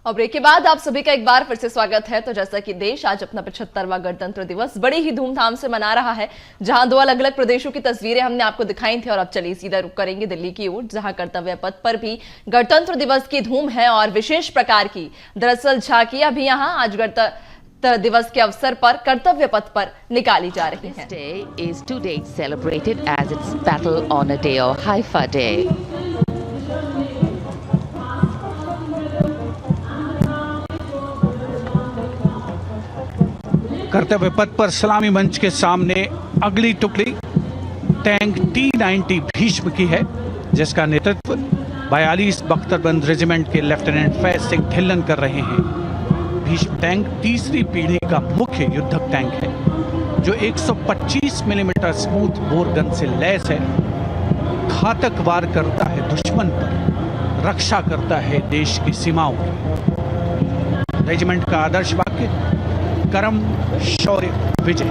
और ब्रेक के बाद आप सभी का एक बार फिर से स्वागत है। तो जैसा कि देश आज अपना 75वां गणतंत्र दिवस बड़े ही धूमधाम से मना रहा है, जहां दो अलग अलग प्रदेशों की तस्वीरें हमने आपको दिखाई थी। और अब चलिए सीधा रुख करेंगे दिल्ली की ओर, जहां कर्तव्य पथ पर भी गणतंत्र दिवस की धूम है और विशेष प्रकार की दरअसल झांकियां भी यहां आज गणतंत्र दिवस के अवसर पर कर्तव्य पथ पर निकाली जा रही हैं। This day is today celebrated as its Battle Honor Day or Haifa Day. कर्तव्य पथ पर सलामी मंच के सामने अगली टुकड़ी टैंक T-90 भीष्म की है, जिसका नेतृत्व 42 बख्तरबंद रेजिमेंट के लेफ्टिनेंट फैज सिंह ढिल्लन कर रहे हैं। भीष्म टैंक तीसरी पीढ़ी का मुख्य युद्धक टैंक है, जो 125 मिलीमीटर स्मूथ बोर गन से लैस है। घातक वार करता है दुश्मन पर, रक्षा करता है देश की सीमाओं की। रेजिमेंट का आदर्श वाक्य कर्म शौर्य विजय।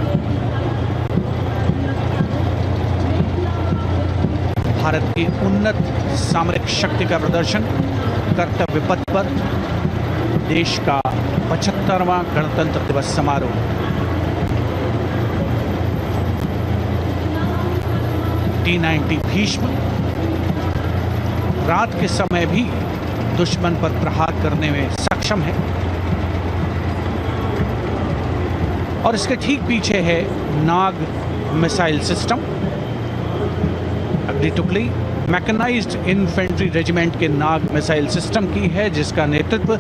भारत की उन्नत सामरिक शक्ति का प्रदर्शन कर्तव्य पथ पर देश का 75वां गणतंत्र दिवस समारोह। T-90 भीष्म रात के समय भी दुश्मन पर प्रहार करने में सक्षम है। और इसके ठीक पीछे है नाग मिसाइल सिस्टम। अगली टुकड़ी मैकेनाइज्ड इन्फेंट्री रेजिमेंट के नाग मिसाइल सिस्टम की है, जिसका नेतृत्व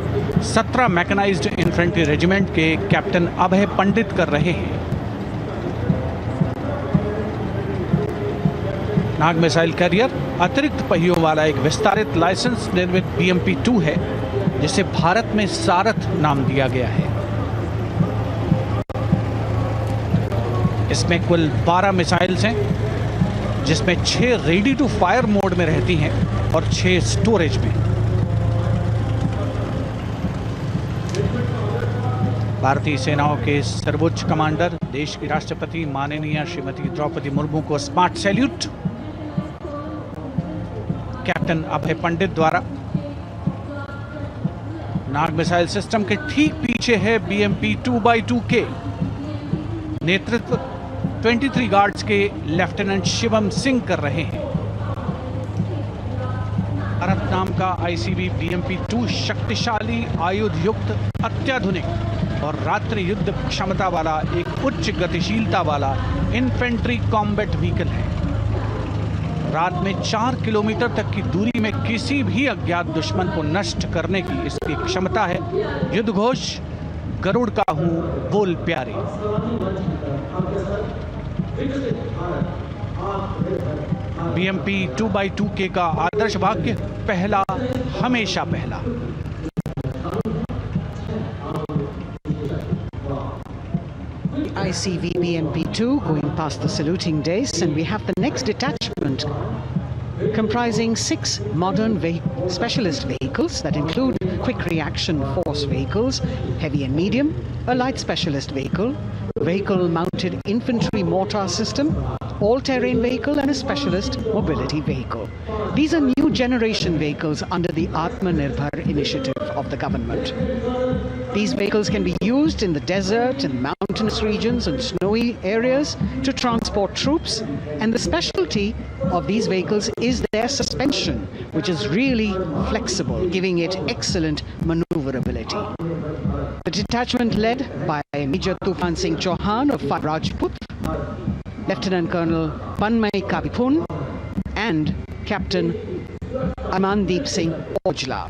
17 मैकेनाइज्ड इन्फेंट्री रेजिमेंट के कैप्टन अभय पंडित कर रहे हैं। नाग मिसाइल कैरियर अतिरिक्त पहियों वाला एक विस्तारित लाइसेंस निर्मित BMP-2 है, जिसे भारत में सारथ नाम दिया गया है। इसमें कुल 12 मिसाइल्स हैं, जिसमें 6 रेडी टू फायर मोड में रहती हैं और 6 स्टोरेज में। भारतीय सेनाओं के सर्वोच्च कमांडर देश की राष्ट्रपति माननीय श्रीमती द्रौपदी मुर्मू को स्मार्ट सैल्यूट कैप्टन अभय पंडित द्वारा। नाग मिसाइल सिस्टम के ठीक पीछे है BMP-2x2 के नेतृत्व 23 गार्ड्स के लेफ्टिनेंट शिवम सिंह कर रहे हैं। भारत नाम का ICV BMP-2 शक्तिशाली आयुध युक्त अत्याधुनिक और रात्रि युद्ध क्षमता वाला एक उच्च गतिशीलता वाला इन्फेंट्री कॉम्बैट व्हीकल है। रात में 4 किलोमीटर तक की दूरी में किसी भी अज्ञात दुश्मन को नष्ट करने की इसकी क्षमता है। युद्ध घोष गरुड़ का हूं बोल प्यारे। BMP-2x2 का आदर्श वाक्य पहला हमेशा पहला। ICV BMP-2 going past the saluting days, and we have the next detachment comprising 6 modern specialist vehicles that include quick reaction force vehicles, heavy and medium, a light specialist vehicle, vehicle mounted infantry mortar system, all-terrain vehicle and a specialist mobility vehicle. These are new generation vehicles under the Atmanirbhar initiative of the government. These vehicles can be used in the desert and mountainous regions and snowy areas to transport troops, and the specialty of these vehicles is their suspension, which is really flexible, giving it excellent maneuverability. The detachment led by Major Tufan Singh Chauhan of Rajput, Lieutenant Colonel Panmay Kapipun and Captain Amandeep Singh Ojla.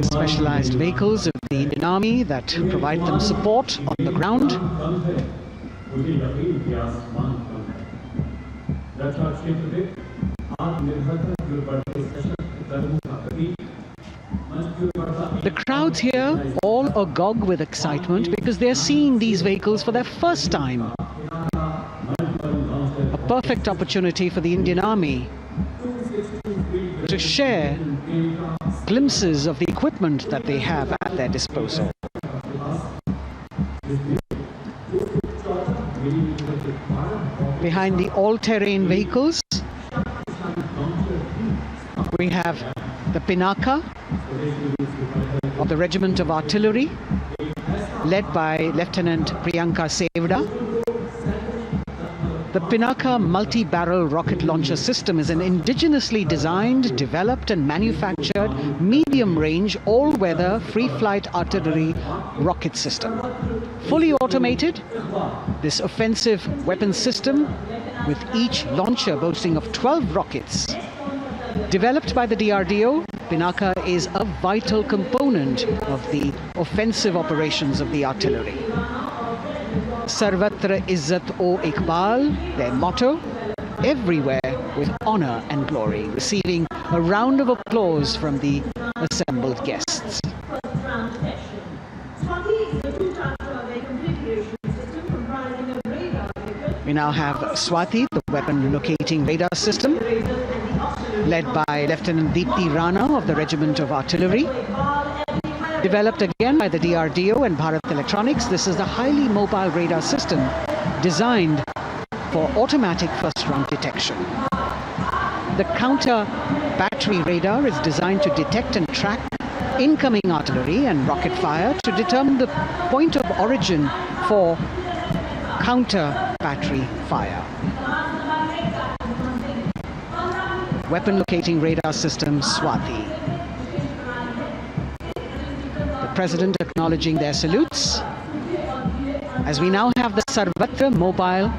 Specialized vehicles of the Indian Army that provide them support on the ground. The crowds here all agog with excitement because they're seeing these vehicles for their first time. A perfect opportunity for the Indian Army to share glimpses of the equipment that they have at their disposal. Behind the all-terrain vehicles, we have the Pinaka of the Regiment of Artillery, led by Lieutenant Priyanka Sevda. The Pinaka multi-barrel rocket launcher system is an indigenously designed, developed and manufactured medium-range, all-weather, free-flight artillery rocket system. Fully automated, this offensive weapon system, with each launcher boasting of 12 rockets, developed by the DRDO, Pinaka is a vital component of the offensive operations of the artillery. Sarvatra Izzat O Iqbal, their motto, everywhere with honor and glory, receiving a round of applause from the assembled guests. We now have Swati, the weapon locating radar system, led by Lieutenant Deepti Rana of the Regiment of Artillery. Developed again by the DRDO and Bharat Electronics, this is a highly mobile radar system designed for automatic first-run detection. The counter battery radar is designed to detect and track incoming artillery and rocket fire to determine the point of origin for counter battery fire. Weapon locating radar system Swati. President acknowledging their salutes, as we now have the Sarvatra mobile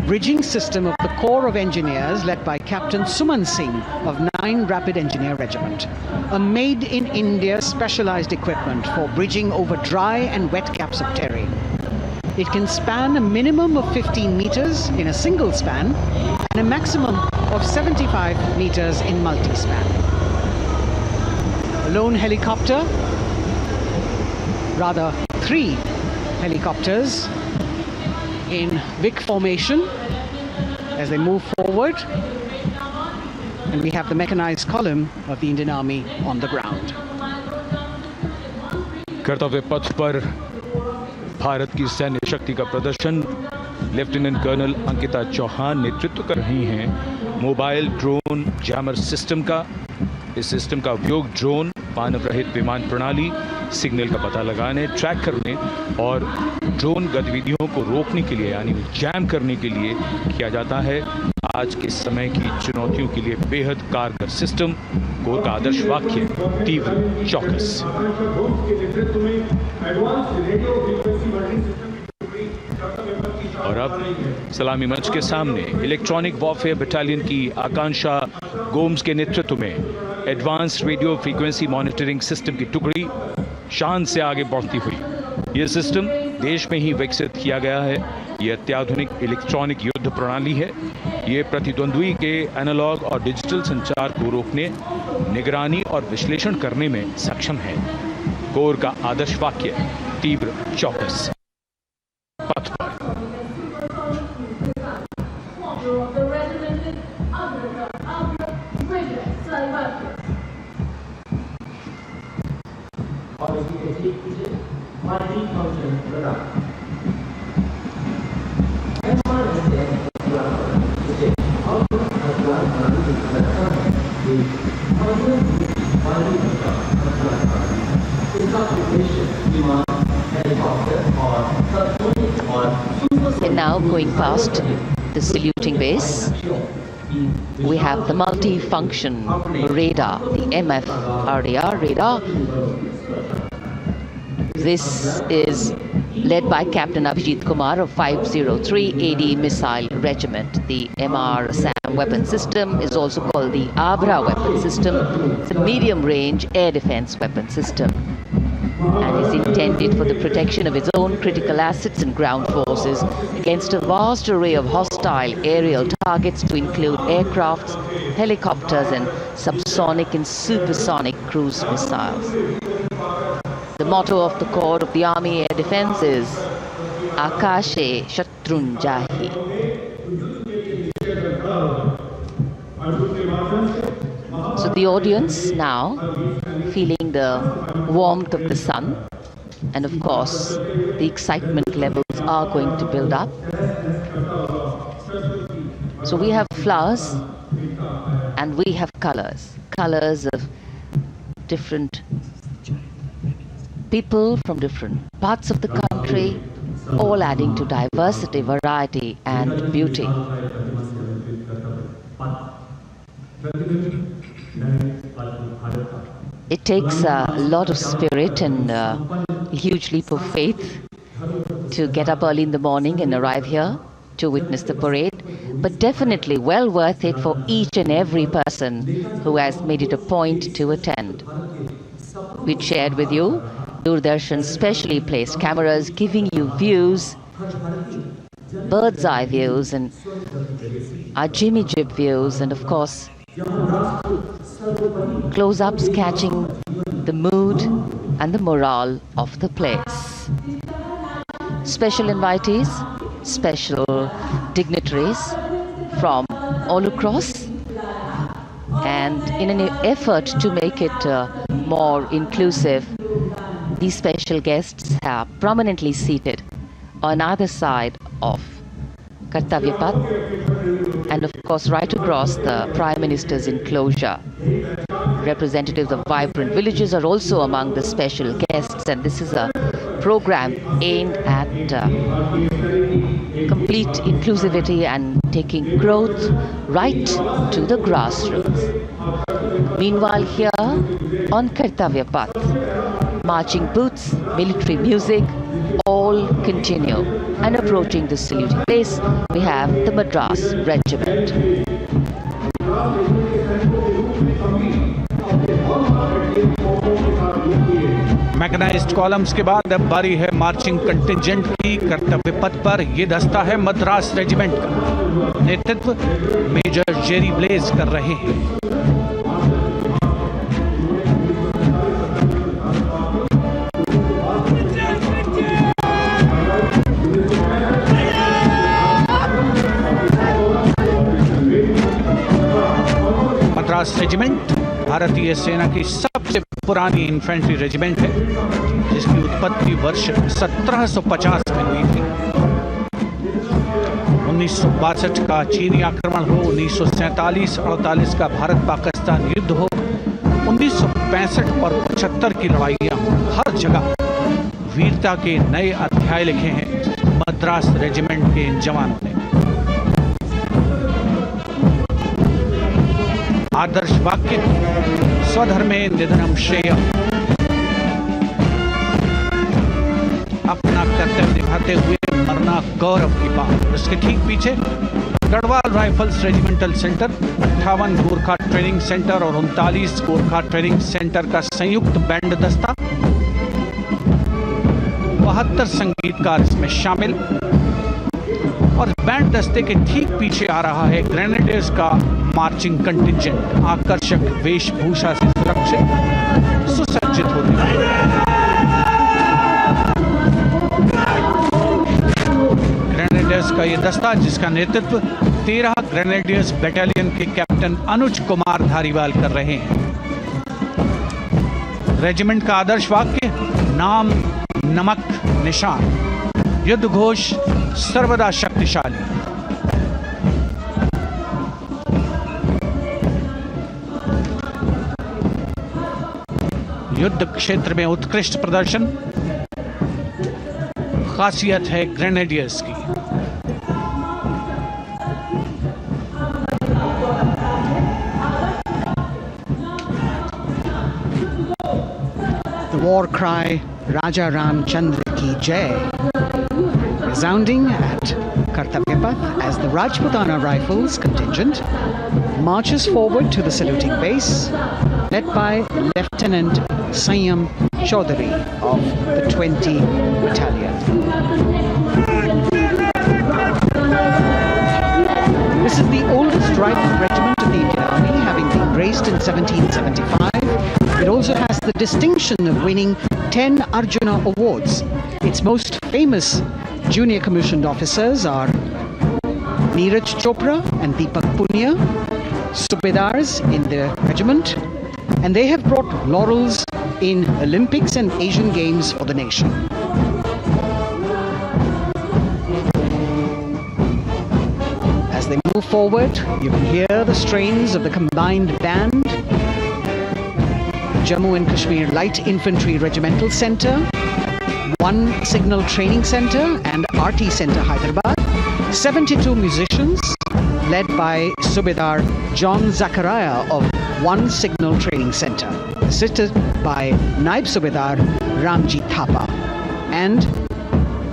bridging system of the Corps of Engineers, led by Captain Suman Singh of 9 Rapid Engineer Regiment, a made-in-India specialized equipment for bridging over dry and wet gaps of terrain. It can span a minimum of 15 meters in a single span and a maximum of 75 meters in multi-span. A lone helicopter, rather 3 helicopters in Vic formation as they move forward, and we have the mechanized column of the Indian Army on the ground. कर्तव्य पथ पर भारत की सैन्य शक्ति का प्रदर्शन lieutenant colonel Ankita Chauhan नेतृत्व कर रही हैं मोबाइल ड्रोन जैमर सिस्टम का। इस सिस्टम का उपयोग ड्रोन, मानव रहित विमान प्रणाली, सिग्नल का पता लगाने, ट्रैक करने और ड्रोन गतिविधियों को रोकने के लिए यानी जैम करने के लिए किया जाता है। आज के समय की चुनौतियों के लिए बेहद कारगर सिस्टम। कोर का आदर्श वाक्य तीव्र चौकस। और अब सलामी मंच के सामने इलेक्ट्रॉनिक वॉरफेयर बटालियन की आकांक्षा गोम्स के नेतृत्व में advance radio frequency monitoring system की टुकड़ी शान से आगे बढ़ती हुई। यह सिस्टम देश में ही विकसित किया गया है। यह अत्याधुनिक इलेक्ट्रॉनिक युद्ध प्रणाली है। यह प्रतिद्वंद्वी के एनालॉग और डिजिटल संचार को रोकने, निगरानी और विश्लेषण करने में सक्षम है। कोर का आदर्श वाक्य तीव्र चौकस। पथ पर And now going past the saluting base, we have the multi-function radar, the MF RDR radar. This is led by Captain Abhijit Kumar of 503 AD Missile Regiment. The MR SAM weapon system is also called the Abra weapon system. It's a medium-range air defense weapon system and is intended for the protection of its own critical assets and ground forces against a vast array of hostile aerial targets to include aircrafts, helicopters and subsonic and supersonic cruise missiles. The motto of the Corps of the Army Air Defense is Akashe Shatrunjahi. So The audience now feeling the warmth of the sun, and of course the excitement levels are going to build up. So we have flowers and we have colors of different people from different parts of the country, all adding to diversity, variety and beauty. It takes a lot of spirit and a huge leap of faith to get up early in the morning and arrive here to witness the parade, but definitely well worth it for each and every person who has made it a point to attend. We shared with you Doordarshan's specially placed cameras giving you views, bird's eye views and our Jimmy Jib views, and of course close-ups catching the mood and the morale of the place. Special invitees, special dignitaries from all across, and in an effort to make it more inclusive, these special guests are prominently seated on either side of Kartavya Path, and of course right across the Prime Minister's enclosure. Representatives of vibrant villages are also among the special guests, and this is a program aimed at complete inclusivity and taking growth right to the grassroots. Meanwhile, here on Kartavya Path, marching boots, military music, all continue. And approaching the saluting place, we have the Madras Regiment. Mechanised columns के बाद अब बारी है marching contingent की। कर्तव्य पथ पर ये दस्ता है मद्रास रेजिमेंट का, नेतृत्व मेजर जेरी ब्लेज कर रहे हैं। मद्रास रेजिमेंट भारतीय सेना की सबसे पुरानी इन्फेंट्री रेजिमेंट है, जिसकी उत्पत्ति वर्ष 1750 में हुई थी। 1962 का चीनी आक्रमण हो, 1947-48 का भारत पाकिस्तान युद्ध हो, 1965 और 75 की लड़ाइयां हो, हर जगह वीरता के नए अध्याय लिखे हैं मद्रास रेजिमेंट के इन जवानों ने। आदर्श वाक्य स्वधर्मे निधनम श्रेयः, अपना कर्तव्य निभाते हुए मरना गौरव की बात। उसके ठीक पीछे Garhwal rifles regimental centre, 58 Gorkha training centre और 39 गोरखा ट्रेनिंग सेंटर का संयुक्त बैंड दस्ता, 72 संगीतकार इसमें शामिल। और बैंड दस्ते के ठीक पीछे आ रहा है ग्रेनेडियर्स का मार्चिंग कंटिंजेंट, आकर्षक वेशभूषा से सुरक्षित सुसज्जित होते हैं। ग्रेनेडियर्स का ये दस्ता, जिसका नेतृत्व 13 ग्रेनेडियर्स बटालियन के कैप्टन अनुज कुमार धारीवाल कर रहे हैं। रेजिमेंट का आदर्श वाक्य नाम नमक निशान, युद्ध घोष सर्वदा शक्तिशाली। युद्ध क्षेत्र में उत्कृष्ट प्रदर्शन खासियत है ग्रेनेडियर्स की। The war cry Raja Ramchandra ki Jai resounding at Kartavya Path as the Rajputana Rifles contingent marches forward to the saluting base, led by Lieutenant Sanyam Chaudhary of the 20 Battalion. This is the oldest rifle regiment of the Indian Army, having been raised in 1775. It also has the distinction of winning 10 Arjuna Awards. Its most famous junior commissioned officers are Neeraj Chopra and Deepak Punia, Subedars in the regiment, and they have brought laurels in Olympics and Asian Games for the nation. As they move forward, you can hear the strains of the combined band. Jammu and Kashmir Light Infantry Regimental Centre, One Signal Training Centre and RT Centre Hyderabad. 72 musicians led by Subedar John Zachariah of One Signal Training Centre, assisted by Naib Subedar Ramji Thapa and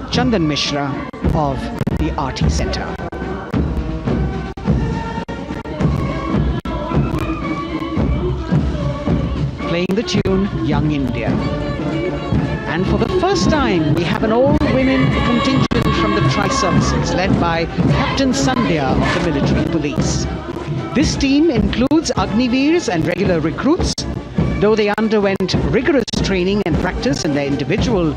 Chandan Mishra of the RT Centre. Playing the tune Young India. And for the first time, we have an all-women contingent from the Tri-Services, led by Captain Sandhya of the Military Police. This team includes Agniveers and regular recruits. Though they underwent rigorous training and practice in their individual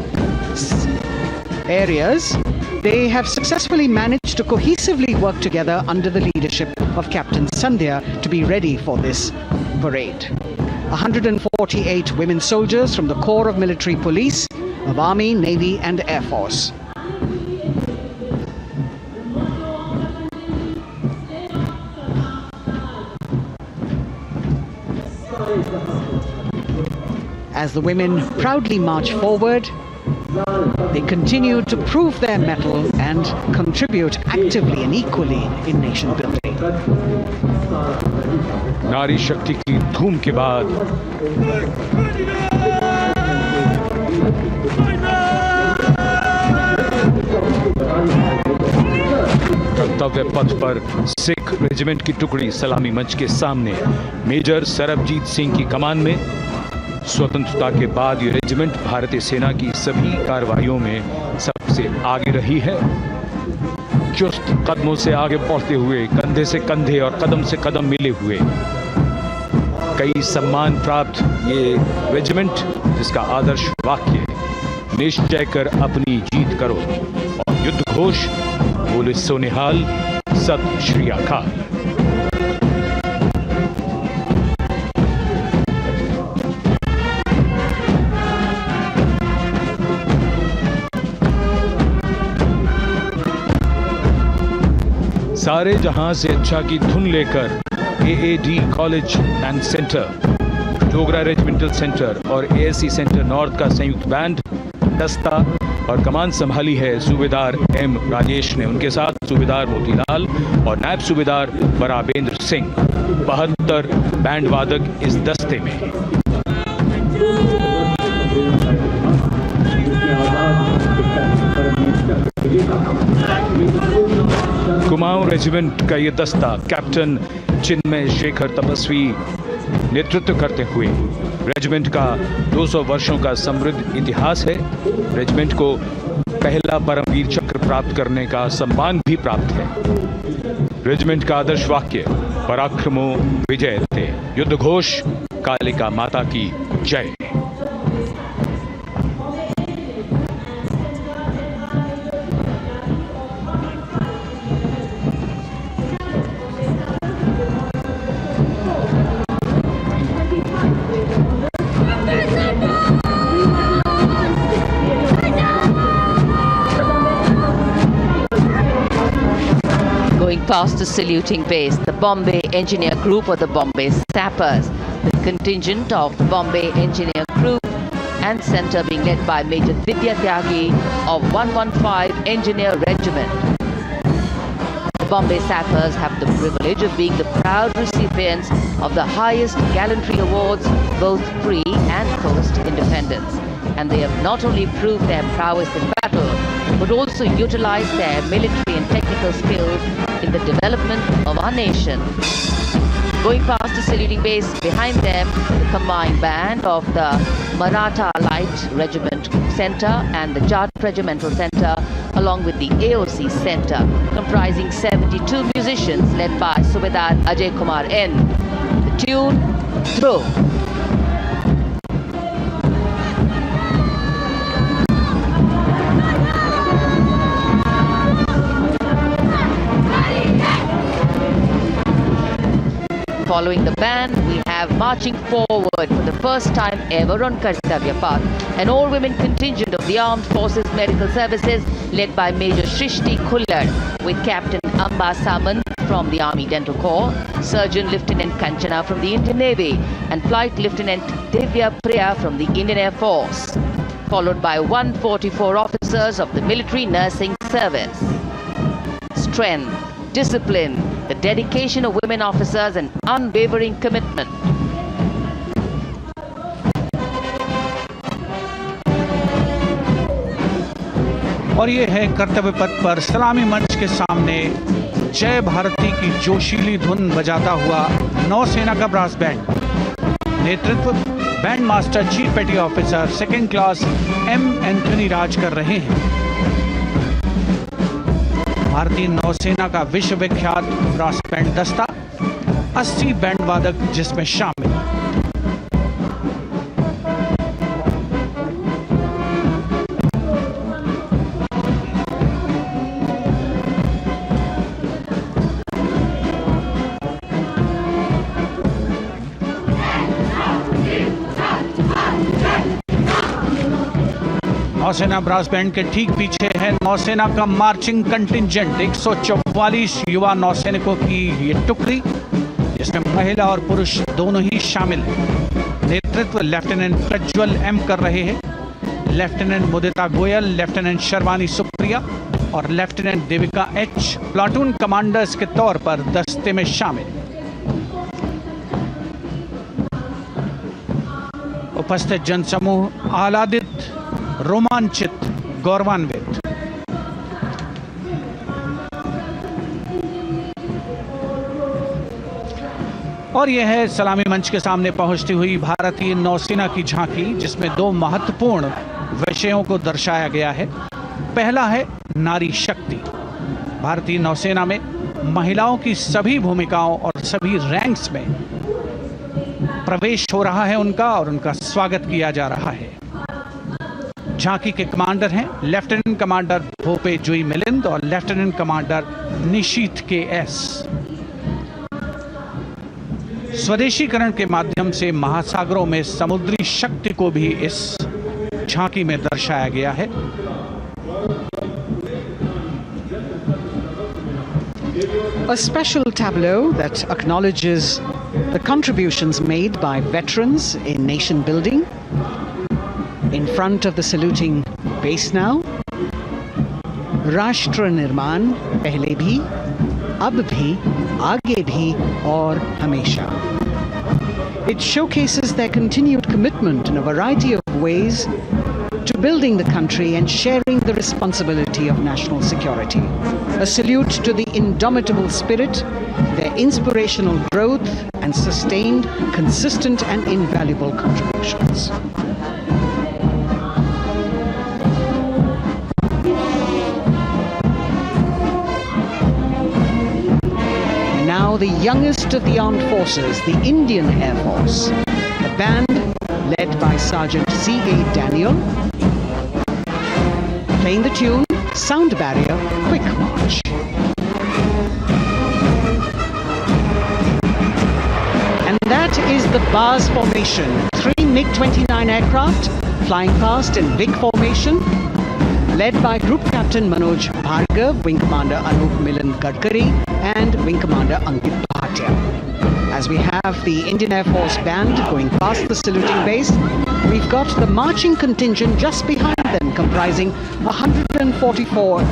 areas, they have successfully managed to cohesively work together under the leadership of Captain Sandhya to be ready for this parade. 148 women soldiers from the Corps of Military Police, of Army, Navy and Air Force. As the women proudly march forward, they continue to prove their mettle and contribute actively and equally in nation building. नारी शक्ति की धूम के बाद कर्तव्य पथ पर Sikh regiment की टुकड़ी सलामी मंच के सामने मेजर सरबजीत सिंह की कमान में। स्वतंत्रता के बाद ये रेजिमेंट भारतीय सेना की सभी कार्रवाइयों में सबसे आगे रही है। चुस्त कदमों से आगे बढ़ते हुए, कंधे से कंधे और कदम से कदम मिले हुए, कई सम्मान प्राप्त ये रेजिमेंट, जिसका आदर्श वाक्य निश्चय कर अपनी जीत करो और युद्ध घोष बोले सोनिहाल सत श्री अकाल। सारे जहां से अच्छा की धुन लेकर AAD college and centre, Dogra regimental centre और ASC सेंटर नॉर्थ का संयुक्त बैंड, दस्ता और कमान संभाली है सूबेदार M राजेश ने। उनके साथ सूबेदार मोतीलाल और नायब सूबेदार बराबेंद्र सिंह, 72 बैंड वादक इस दस्ते में। कुमाऊं रेजिमेंट का ये दस्ता कैप्टन चिन्मय शेखर तपस्वी नेतृत्व करते हुए, रेजिमेंट का 200 वर्षों का समृद्ध इतिहास है। रेजिमेंट को पहला परमवीर चक्र प्राप्त करने का सम्मान भी प्राप्त है। रेजिमेंट का आदर्श वाक्य पराक्रमो विजयते, युद्ध घोष कालिका माता की जय। Past the saluting base, the Bombay Engineer Group or the Bombay Sappers, the contingent of the Bombay Engineer Group and Centre being led by Major Vidya Tyagi of 115 Engineer Regiment. The Bombay Sappers have the privilege of being the proud recipients of the highest gallantry awards, both pre and post independence. And they have not only proved their prowess in battle, but also utilized their military and technical skills in the development of our nation. Going past the saluting base, behind them, the combined band of the Maratha Light Regiment Centre and the Jat Regimental Centre, along with the AOC Centre, comprising 72 musicians led by Subedar Ajay Kumar N. The tune, Throw. Following the band, we have marching forward for the first time ever on Kartavya Path, an all-women contingent of the Armed Forces Medical Services led by Major Shrishti Khullar, with Captain Amba Samant from the Army Dental Corps, Surgeon Lieutenant Kanchana from the Indian Navy, and Flight Lieutenant Divya Priya from the Indian Air Force, followed by 144 officers of the Military Nursing Service. Strength, discipline, the dedication of women officers and unwavering commitment. और ये है कर्तव्य पथ पर सलामी मंच के सामने जय भारती की जोशीली धुन बजाता हुआ नौसेना का ब्रास बैंड। नेतृत्व band master chief petty officer second class M Anthony Raj कर रहे हैं। भारतीय नौसेना का विश्व विख्यात ब्रास बैंड दस्ता 80 बैंड वादक जिसमें शामिल। नौसेना ब्रास बैंड के ठीक पीछे है नौसेना का मार्चिंग कंटिंजेंट 144 युवा नौसैनिकों की ये टुकड़ी, जिसमें महिला और पुरुष दोनों ही शामिल हैं। नेतृत्व लेफ्टिनेंट प्रज्वल एम कर रहे हैं। लेफ्टिनेंट मुदिता गोयल, लेफ्टिनेंट शर्वानी सुप्रिया और lieutenant Devika H platoon commanders के तौर पर दस्ते में शामिल। उपस्थित जनसमूह आह्लादित, रोमांचित, गौरवान्वित। और यह है सलामी मंच के सामने पहुंचती हुई भारतीय नौसेना की झांकी, जिसमें दो महत्वपूर्ण विषयों को दर्शाया गया है। पहला है नारी शक्ति। भारतीय नौसेना में महिलाओं की सभी भूमिकाओं और सभी रैंक्स में प्रवेश हो रहा है उनका, और उनका स्वागत किया जा रहा है। झांकी के कमांडर हैं लेफ्टिनेंट कमांडर भोपे जुई मिलिंद और लेफ्टिनेंट कमांडर निशीथ के एस। स्वदेशीकरण के माध्यम से महासागरों में समुद्री शक्ति को भी इस झांकी में दर्शाया गया है। A special tableau that acknowledges the contributions made by veterans in nation building. In front of the saluting base now, राष्ट्र निर्माण पहले भी, अब भी, आगे भी और हमेशा. It showcases their continued commitment in a variety of ways to building the country and sharing the responsibility of national security. A salute to the indomitable spirit, their inspirational growth and sustained, consistent and invaluable contributions. Now the youngest of the armed forces, the Indian Air Force, a band led by Sergeant C.A. Daniel, playing the tune Sound Barrier Quick March. And that is the bars formation. 3 MiG-29 aircraft flying past in big formation, led by Group Captain Manoj Bhargav, Wing Commander Anup Milan Gadkari, and Wing Commander Ankit Bhatia. As we have the Indian Air Force band going past the saluting base, we've got the marching contingent just behind them, comprising 144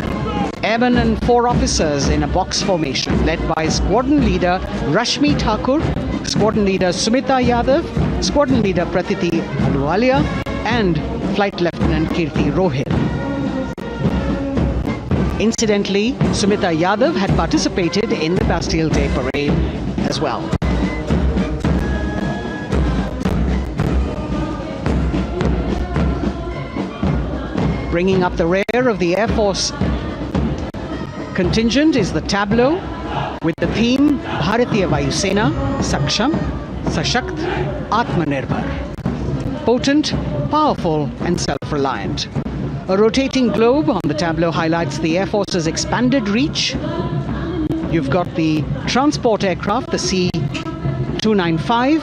airmen and 4 officers in a box formation, led by Squadron Leader Rashmi Thakur, Squadron Leader Sumita Yadav, Squadron Leader Pratiti Aluwalia, and Flight Lieutenant Kirti Rohil. Incidentally, Sumita Yadav had participated in the Bastille Day parade as well. Bringing up the rear of the Air Force contingent is the tableau with the theme Bharatiya Vayu Sena, Saksham, Sashakt, Atmanirbhar. Potent, powerful and self-reliant. A rotating globe on the tableau highlights the Air Force's expanded reach. You've got the transport aircraft, the 295,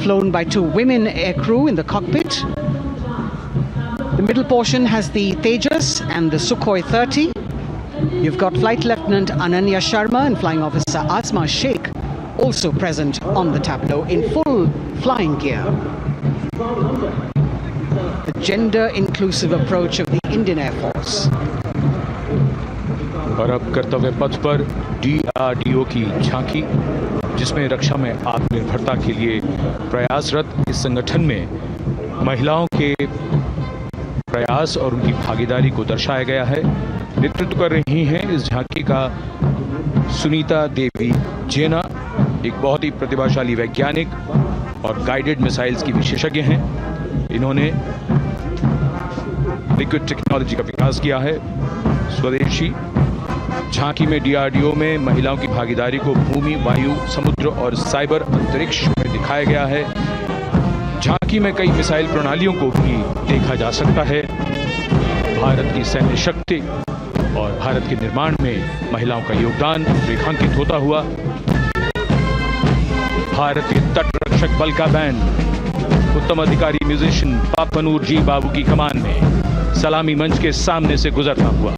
flown by 2 women aircrew in the cockpit. The middle portion has the Tejas and the Sukhoi 30. You've got Flight Lieutenant Ananya Sharma and Flying Officer Asma Sheikh also present on the tableau in full flying gear. The gender-inclusive approach of the Indian Air Force. और अब कर्तव्य पथ पर DRDO की झांकी, जिसमें रक्षा में आत्मनिर्भरता के लिए प्रयासरत इस संगठन में महिलाओं के प्रयास और उनकी भागीदारी को दर्शाया गया है। नेतृत्व कर रही हैं इस झांकी का सुनीता देवी जेना, एक बहुत ही प्रतिभाशाली वैज्ञानिक और गाइडेड मिसाइल्स की विशेषज्ञ हैं। इन्होंने लिक्विड टेक्नोलॉजी का विकास किया है, स्वदेशी। झांकी में DRDO में महिलाओं की भागीदारी को भूमि, वायु, समुद्र और साइबर अंतरिक्ष में दिखाया गया है। झांकी में कई मिसाइल प्रणालियों को भी देखा जा सकता है। भारत की सैन्य शक्ति और भारत के निर्माण में महिलाओं का योगदान रेखांकित होता हुआ भारतीय तटरक्षक बल का बैंड उत्तम अधिकारी म्यूजिशियन पापनूर जी बाबू की कमान में सलामी मंच के सामने से गुजरता हुआ।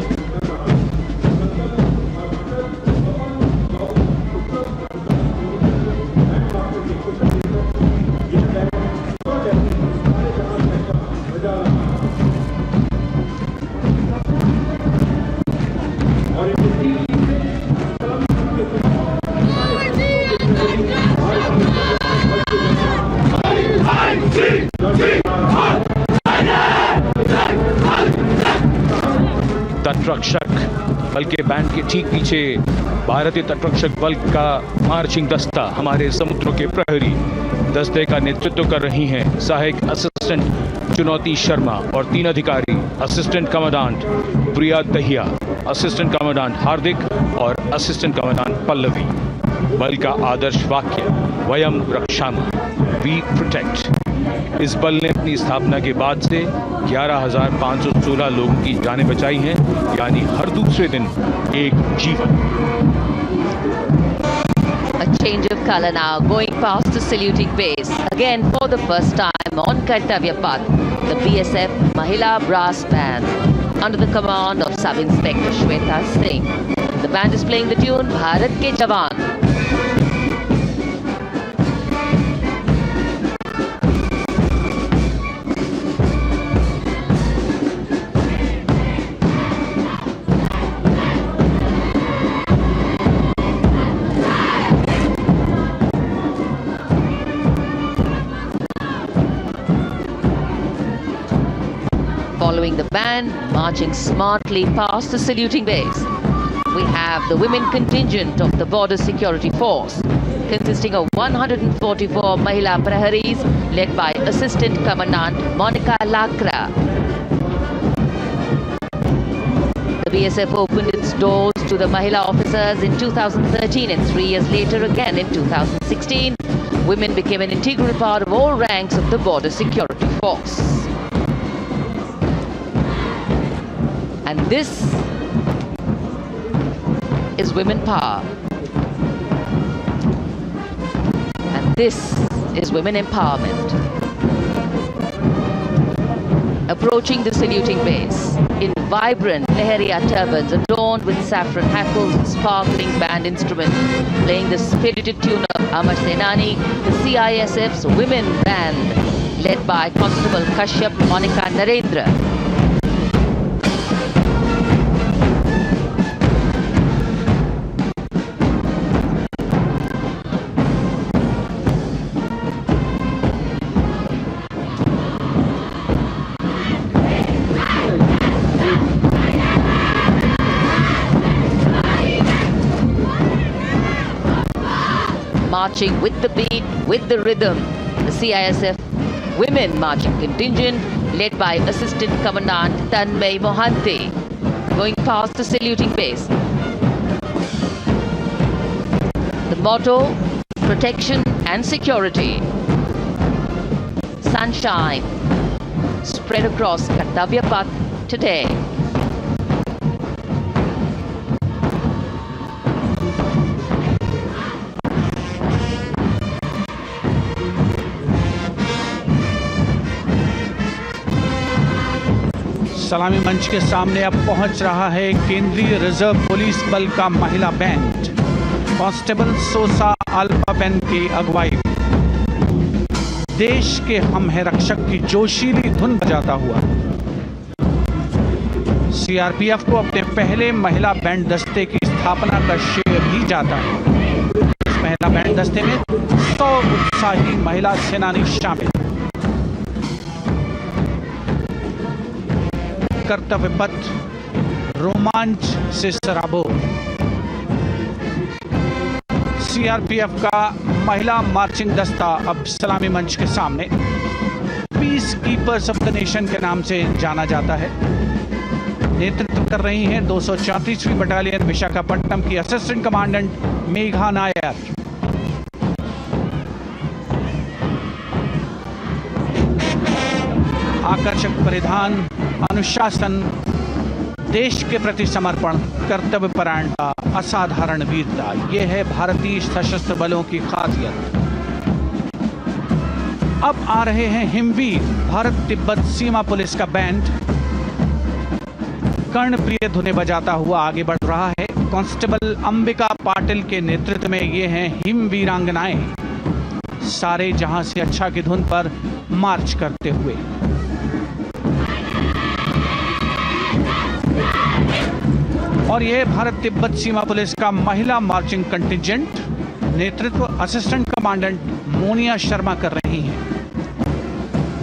तटरक्षक बल के बैंड के ठीक पीछे भारतीय तटरक्षक बल का मार्चिंग दस्ता, हमारे समुद्रों के प्रहरी दस्ते का नेतृत्व कर रही हैं सहायक असिस्टेंट चुनौती शर्मा और 3 अधिकारी, असिस्टेंट कमांडेंट प्रिया दहिया, असिस्टेंट कमांडेंट हार्दिक और असिस्टेंट कमांडेंट पल्लवी। बल का आदर्श वाक्य वयम रक्षामः, वी प्रोटेक्ट। इस बल ने अपनी स्थापना के बाद से 11,516 लोगों की जानें बचाई हैं, यानी हर दूसरे दिन एक जीवन। A change of color now, going past the saluting base. Again, for the first time on Kartavya Path, the BSF Mahila Brass Band, under the command of Sub-Inspector Shweta Singh. The band is playing the tune Bharat Ke Jawan. Following the band, marching smartly past the saluting base, we have the women contingent of the Border Security Force, consisting of 144 Mahila Praharis, led by Assistant Commandant Monica Lakra. The BSF opened its doors to the Mahila officers in 2013, and 3 years later again in 2016, women became an integral part of all ranks of the Border Security Force. And this is women power. And this is women empowerment. Approaching the saluting base in vibrant Lehariya turbans adorned with saffron hackles and sparkling band instruments, playing the spirited tune of Amar Senani, the CISF's women band, led by Constable Kashyap Monica Narendra. Marching with the beat, with the rhythm, the CISF Women Marching Contingent, led by Assistant Commandant Tanmay Mohanty, going past the saluting base. The motto, protection and security. Sunshine spread across Kartavya Path today. सलामी मंच के सामने अब पहुंच रहा है केंद्रीय reserve police बल का महिला बैंड। कांस्टेबल सोसा अल्पाबेन की अगुवाई में देश के हम है रक्षक की जोशीली धुन बजाता हुआ सीआरपीएफ को अपने पहले महिला बैंड दस्ते की स्थापना का श्रेय भी जाता है। इस महिला बैंड दस्ते में 100 उत्साही महिला सेनानी शामिल। कर्तव्य पथ रोमांच से सराबोर। सीआरपीएफ का महिला मार्चिंग दस्ता अब सलामी मंच के सामने peace keepers of the nation के नाम से जाना जाता है। नेतृत्व कर रही हैं 234वीं बटालियन विशाखापट्टनम की असिस्टेंट कमांडेंट मेघा नायर। आकर्षक परिधान, अनुशासन, देश के प्रति समर्पण, कर्तव्य परायणता, असाधारण वीरता, यह है भारतीय सशस्त्र बलों की खासियत। अब आ रहे हैं हिमवीर भारत तिब्बत सीमा पुलिस का बैंड। कर्णप्रिय धुनें बजाता हुआ आगे बढ़ रहा है। कांस्टेबल अंबिका पाटिल के नेतृत्व में ये हैं हिमवीरांगनाएं, सारे जहां से अच्छा की धुन पर मार्च करते हुए। और यह भारत तिब्बत सीमा पुलिस का महिला मार्चिंग कंटिजेंट, नेतृत्व असिस्टेंट कमांडेंट मोनिया शर्मा कर रही हैं।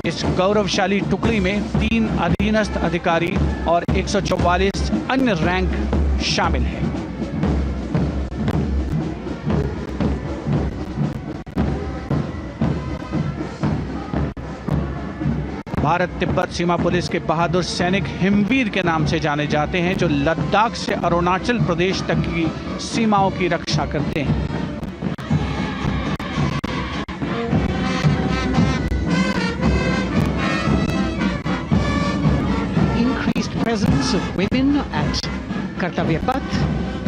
इस गौरवशाली टुकड़ी में 3 अधीनस्थ अधिकारी और 144 अन्य रैंक शामिल हैं। भारत तिब्बत सीमा पुलिस के बहादुर सैनिक हिमवीर के नाम से जाने जाते हैं, जो लद्दाख से अरुणाचल प्रदेश तक की सीमाओं की रक्षा करते हैं। Increased presence of women at Kartavya Path,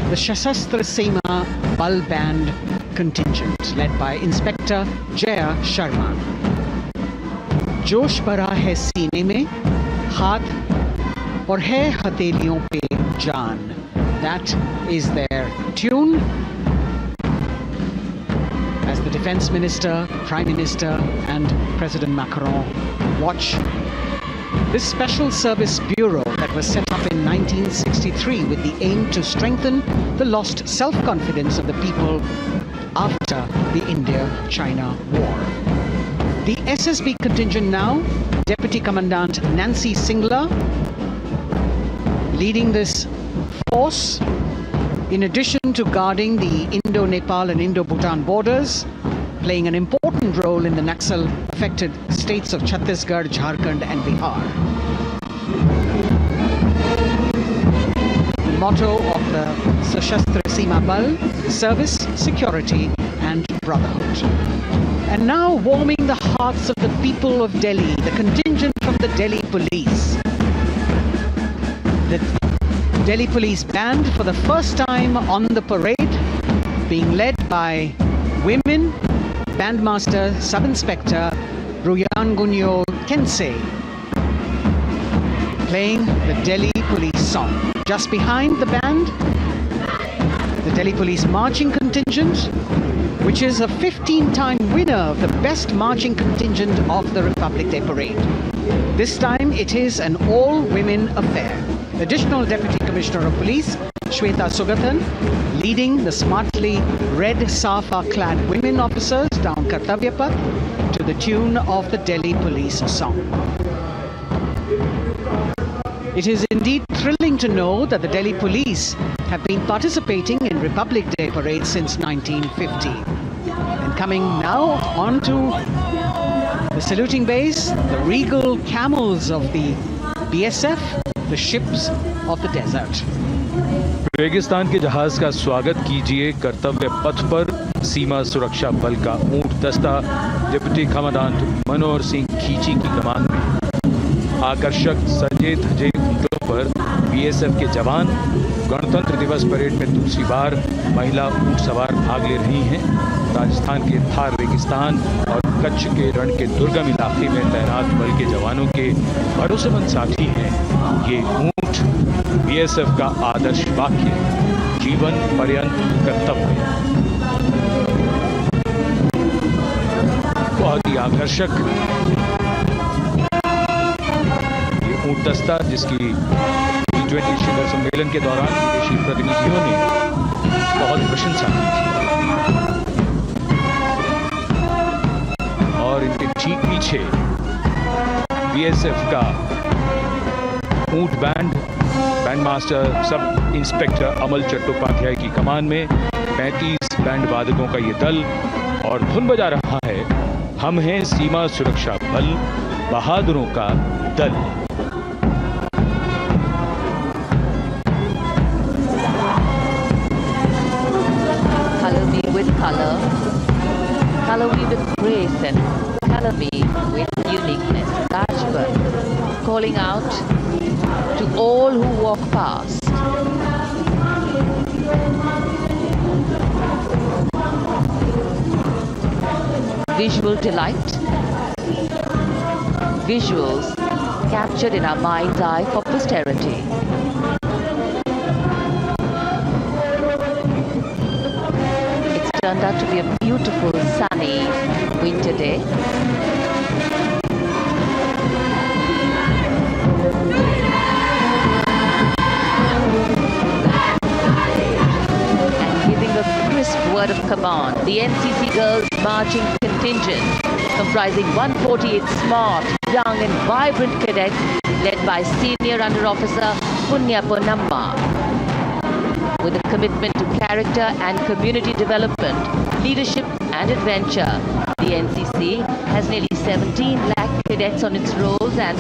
the Shasastra Seema Bal Band contingent led by Inspector Jaya Sharma. जोश भरा है सीने में, हाथ और है हथेलियों पे जान. That is their tune. As the Defense Minister, Prime Minister and President Macron watch this Special Service Bureau that was set up in 1963 with the aim to strengthen the lost self-confidence of the people after the India-China War. The SSB contingent now, Deputy Commandant Nancy Singla, leading this force, in addition to guarding the Indo-Nepal and Indo-Bhutan borders, playing an important role in the Naxal-affected states of Chhattisgarh, Jharkhand and Bihar. The motto of the Sashastra Seema Bal, service, security and brotherhood. And now warming the hearts of the people of Delhi, the contingent from the Delhi Police. The Delhi Police Band for the first time on the parade, being led by women, Bandmaster Sub-Inspector Ruyangunyo Kensei, playing the Delhi Police song. Just behind the band, the Delhi Police Marching Contingent, which is a 15-time winner of the best marching contingent of the Republic Day Parade. This time it is an all-women affair. Additional Deputy Commissioner of Police, Shweta Sugathan, leading the smartly red safa-clad women officers down Kartavya Path to the tune of the Delhi Police song. It is indeed thrilling to know that the Delhi Police have been participating in Republic Day Parade since 1950. And coming now on to the saluting base, the regal camels of the BSF, the ships of the desert. रेगिस्तान के जहाज का स्वागत कीजिए कर्तव्य पथ पर सीमा सुरक्षा बल का ऊंट दस्ता डिप्टी कमांडेंट मनोहर सिंह खींची की कमान में। आकर्षक सजे धजे ऊंटों पर बीएसएफ के जवान गणतंत्र दिवस परेड में दूसरी बार महिला ऊंट सवार भाग ले रही हैं। राजस्थान के थार रेगिस्तान और कच्छ के रण के दुर्गम इलाके में तैनात बल के जवानों के भरोसेमंद साथी हैं। ये ऊंट बीएसएफ का आदर्श वाक्य, जीवन पर्यंत कर्तव्य। बहुत ही आकर्षक ये ऊंट दस्ता, जिसकी G20 शिखर सम्मेलन के दौरान विदेशी प्रतिनिधियों ने बहुत प्रशंसा की थी। और इनके ठीक पीछे बीएसएफ का ऊंट बैंड मास्टर सब इंस्पेक्टर अमल चट्टोपाध्याय की कमान में 35 बैंड वादकों का ये दल, और धुन बजा रहा है हम हैं सीमा सुरक्षा बल, बहादुरों का दल। Color me with color, color me with grace, and color me with uniqueness. Rajput calling out to all who walk past. Visual delight, visuals captured in our mind's eye for posterity. It's turned out to be a beautiful sunny winter day. Word of command, the NCC Girls Marching Contingent, comprising 148 smart, young and vibrant cadets, led by Senior Under Officer Punya Ponnamma. With a commitment to character and community development, leadership and adventure, the NCC has nearly 17 lakh cadets on its rolls and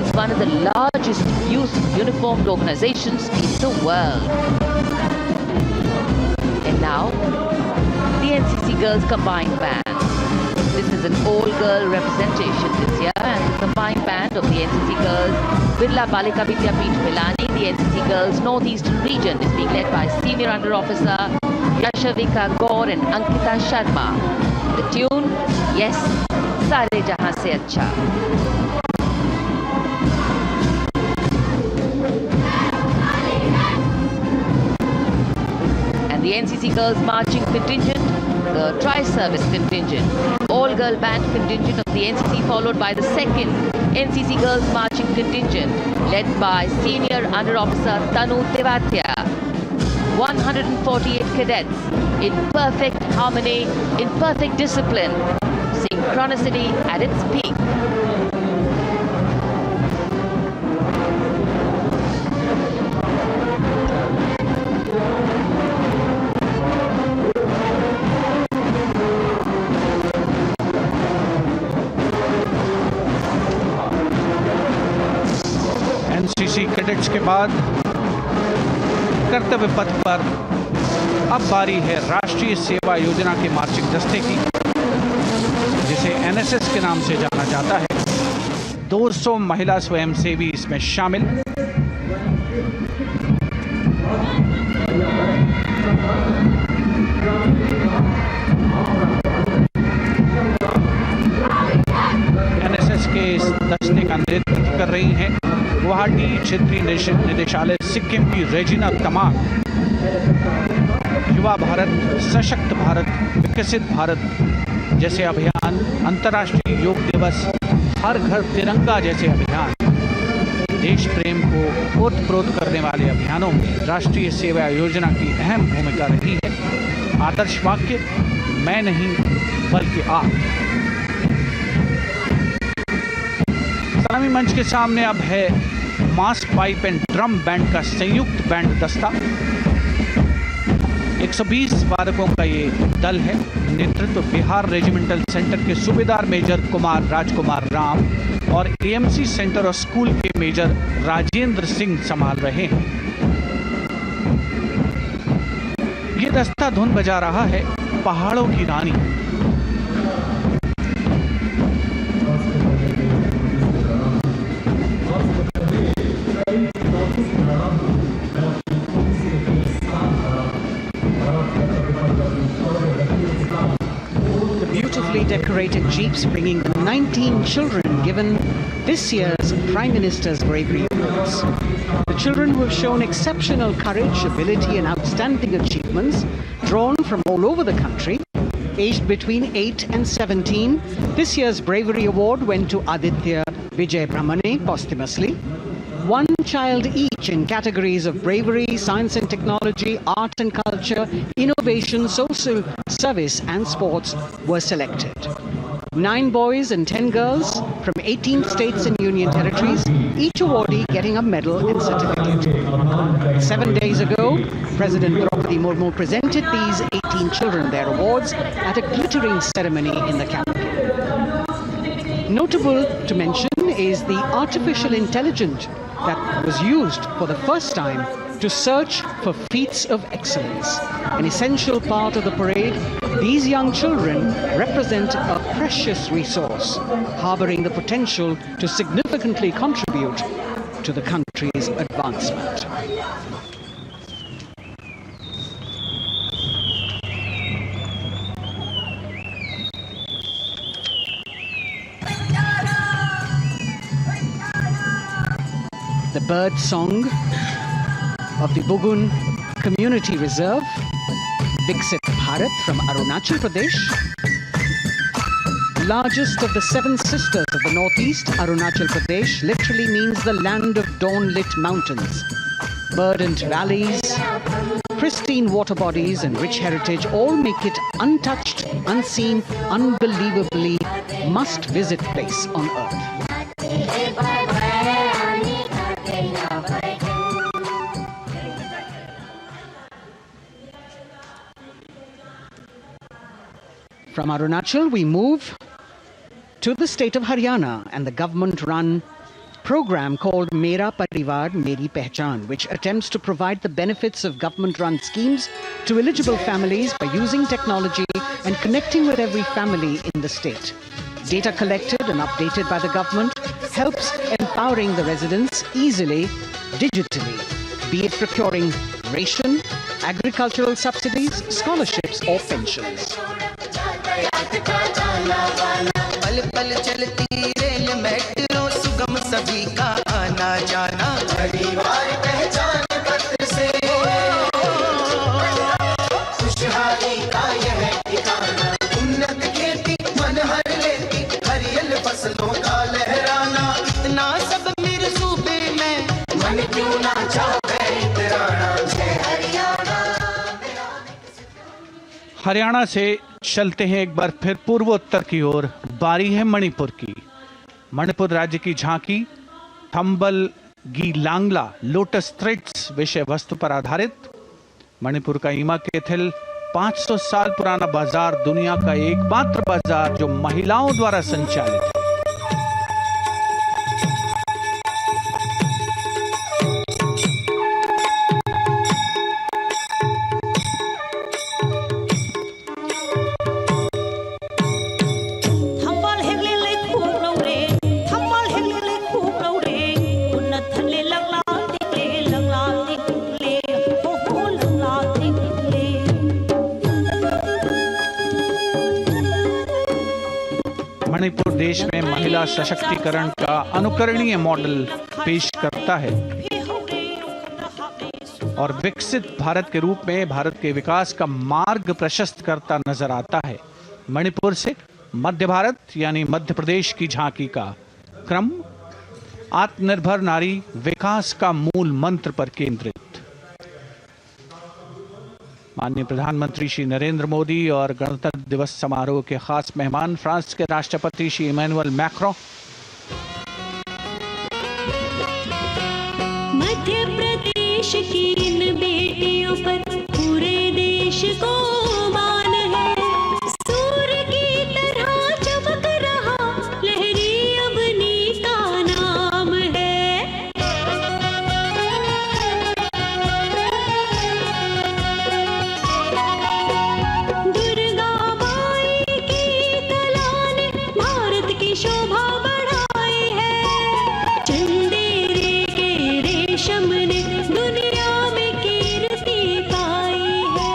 is one of the largest youth uniformed organizations in the world. And now, the NCC Girls Combined Band. This is an all-girl representation this year, and the combined band of the NCC Girls Birla Balika Vidyapeeth Milani, the NCC Girls Northeastern region, is being led by Senior Under Officer Yashavika Gaur and Ankita Sharma. The tune, yes, Sare Jahan Se Acha. The NCC Girls Marching Contingent, the Tri-Service Contingent, all-girl band contingent of the NCC, followed by the second NCC Girls Marching Contingent, led by Senior Under Officer Tanu Tevatia. 148 cadets in perfect harmony, in perfect discipline, synchronicity at its peak. NCC cadets के बाद कर्तव्य पथ पर अब बारी है राष्ट्रीय सेवा योजना के मार्चिंग दस्ते की, जिसे एनएसएस के नाम से जाना जाता है। 200 महिला स्वयंसेवी इसमें शामिल। एनएसएस के इस दस्ते का नेतृत्व कर रही हैं गुवाहाटी क्षेत्रीय निदेशालय सिक्किम की रेजिना तमांग। युवा भारत, सशक्त भारत, विकसित भारत जैसे अभियान, अंतर्राष्ट्रीय योग दिवस, हर घर तिरंगा जैसे अभियान, देश प्रेम को ओतप्रोत करने वाले अभियानों में राष्ट्रीय सेवा योजना की अहम भूमिका रही है। आदर्श वाक्य, मैं नहीं बल्कि आप। सलामी मंच के सामने अब है मास पाइप एंड ड्रम बैंड का संयुक्त बैंड दस्ता। 120 वादकों का ये दल है। नेतृत्व बिहार रेजिमेंटल सेंटर के सूबेदार मेजर कुमार राजकुमार राम और एएमसी सेंटर और स्कूल के मेजर राजेंद्र सिंह संभाल रहे हैं। ये दस्ता धुन बजा रहा है पहाड़ों की रानी। Decorated jeep Awards, bringing the 19 children given this year's Prime Minister's Bravery Awards. The children who have shown exceptional courage, ability and outstanding achievements, drawn from all over the country, aged between 8 and 17. This year's Bravery Award went to Aditya Vijay Brahmane posthumously. One child each in categories of bravery, science and technology, art and culture, innovation, social service and sports were selected. 9 boys and 10 girls from 18 states and union territories, each awardee getting a medal and certificate. 7 days ago, President Draupadi Murmu presented these 18 children their awards at a glittering ceremony in the capital. Notable to mention is the artificial intelligence that was used for the first time to search for feats of excellence. An essential part of the parade, these young children represent a precious resource, harboring the potential to significantly contribute to the country's advancement. The bird song of the Bugun Community Reserve, Viksit Bharat from Arunachal Pradesh. Largest of the 7 sisters of the northeast, Arunachal Pradesh literally means the land of dawn-lit mountains. Verdant valleys, pristine water bodies and rich heritage all make it untouched, unseen, unbelievably must-visit place on earth. From Arunachal, we move to the state of Haryana and the government-run program called Mera Parivar Meri Pehchan, which attempts to provide the benefits of government-run schemes to eligible families by using technology and connecting with every family in the state. Data collected and updated by the government helps empowering the residents easily, digitally, be it procuring ration, agricultural subsidies, scholarships or pensions. पल पल चलती rail metro सुगम सभी का आना जाना परिवार पहचान पत्र से खुशहाली का यह ठिकाना उन्नत खेती मन हर लेती हरियल फसलों का लहराना इतना सब मेरे सूबे में मन क्यों ना चाहे इतराना जय हरियाणा। हरियाणा से चलते हैं एक बार फिर पूर्वोत्तर की ओर। बारी है मणिपुर की। मणिपुर राज्य की झांकी थंबल गीलांगला लोटस थ्रेड्स विषय वस्तु पर आधारित। मणिपुर का ईमा केथिल 500 साल पुराना बाजार, दुनिया का एकमात्र बाजार जो महिलाओं द्वारा संचालित है। मणिपुर देश में महिला सशक्तिकरण का अनुकरणीय मॉडल पेश करता है और विकसित भारत के रूप में भारत के विकास का मार्ग प्रशस्त करता नजर आता है। मणिपुर से मध्य भारत यानी मध्य प्रदेश की झांकी का क्रम आत्मनिर्भर नारी विकास का मूल मंत्र पर केंद्रित। माननीय प्रधानमंत्री श्री नरेंद्र मोदी और गणतंत्र दिवस समारोह के खास मेहमान फ्रांस के राष्ट्रपति श्री इमैनुअल मैक्रों, मध्य प्रदेश की इन बेटियों पर पूरे देश को मान है। सूर्य की तरह चमक रहा लहरी अवनी का नाम है। दुर्गा माई की कला ने भारत की शोभा बढ़ाई है। चंदेरे के रेशम ने दुनिया में कीर्ति पाई है।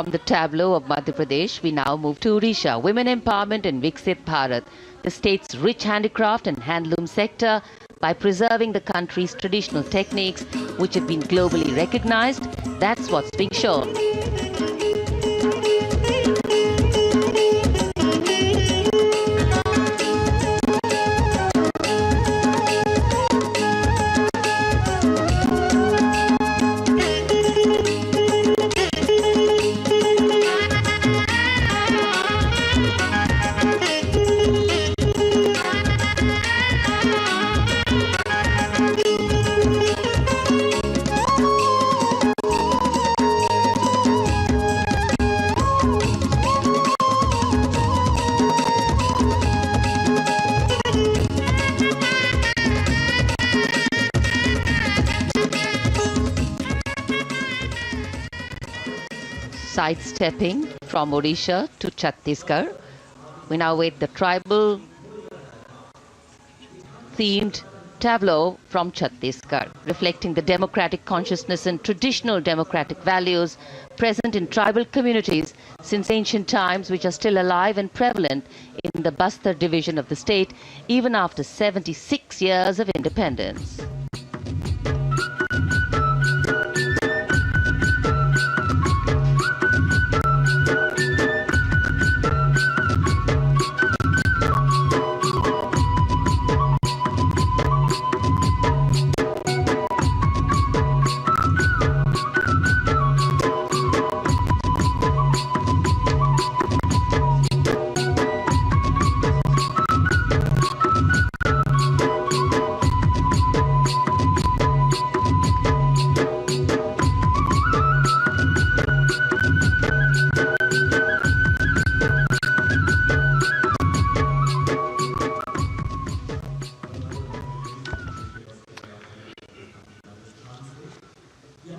From the tableau of Madhya Pradesh, we now move to Odisha. Women empowerment and Viksit Bharat, the state's rich handicraft and handloom sector, by preserving the country's traditional techniques, which have been globally recognized. That's what's being shown. Sidestepping from Odisha to Chhattisgarh, we now wait the tribal themed tableau from Chhattisgarh, reflecting the democratic consciousness and traditional democratic values present in tribal communities since ancient times, which are still alive and prevalent in the Bastar division of the state, even after 76 years of independence.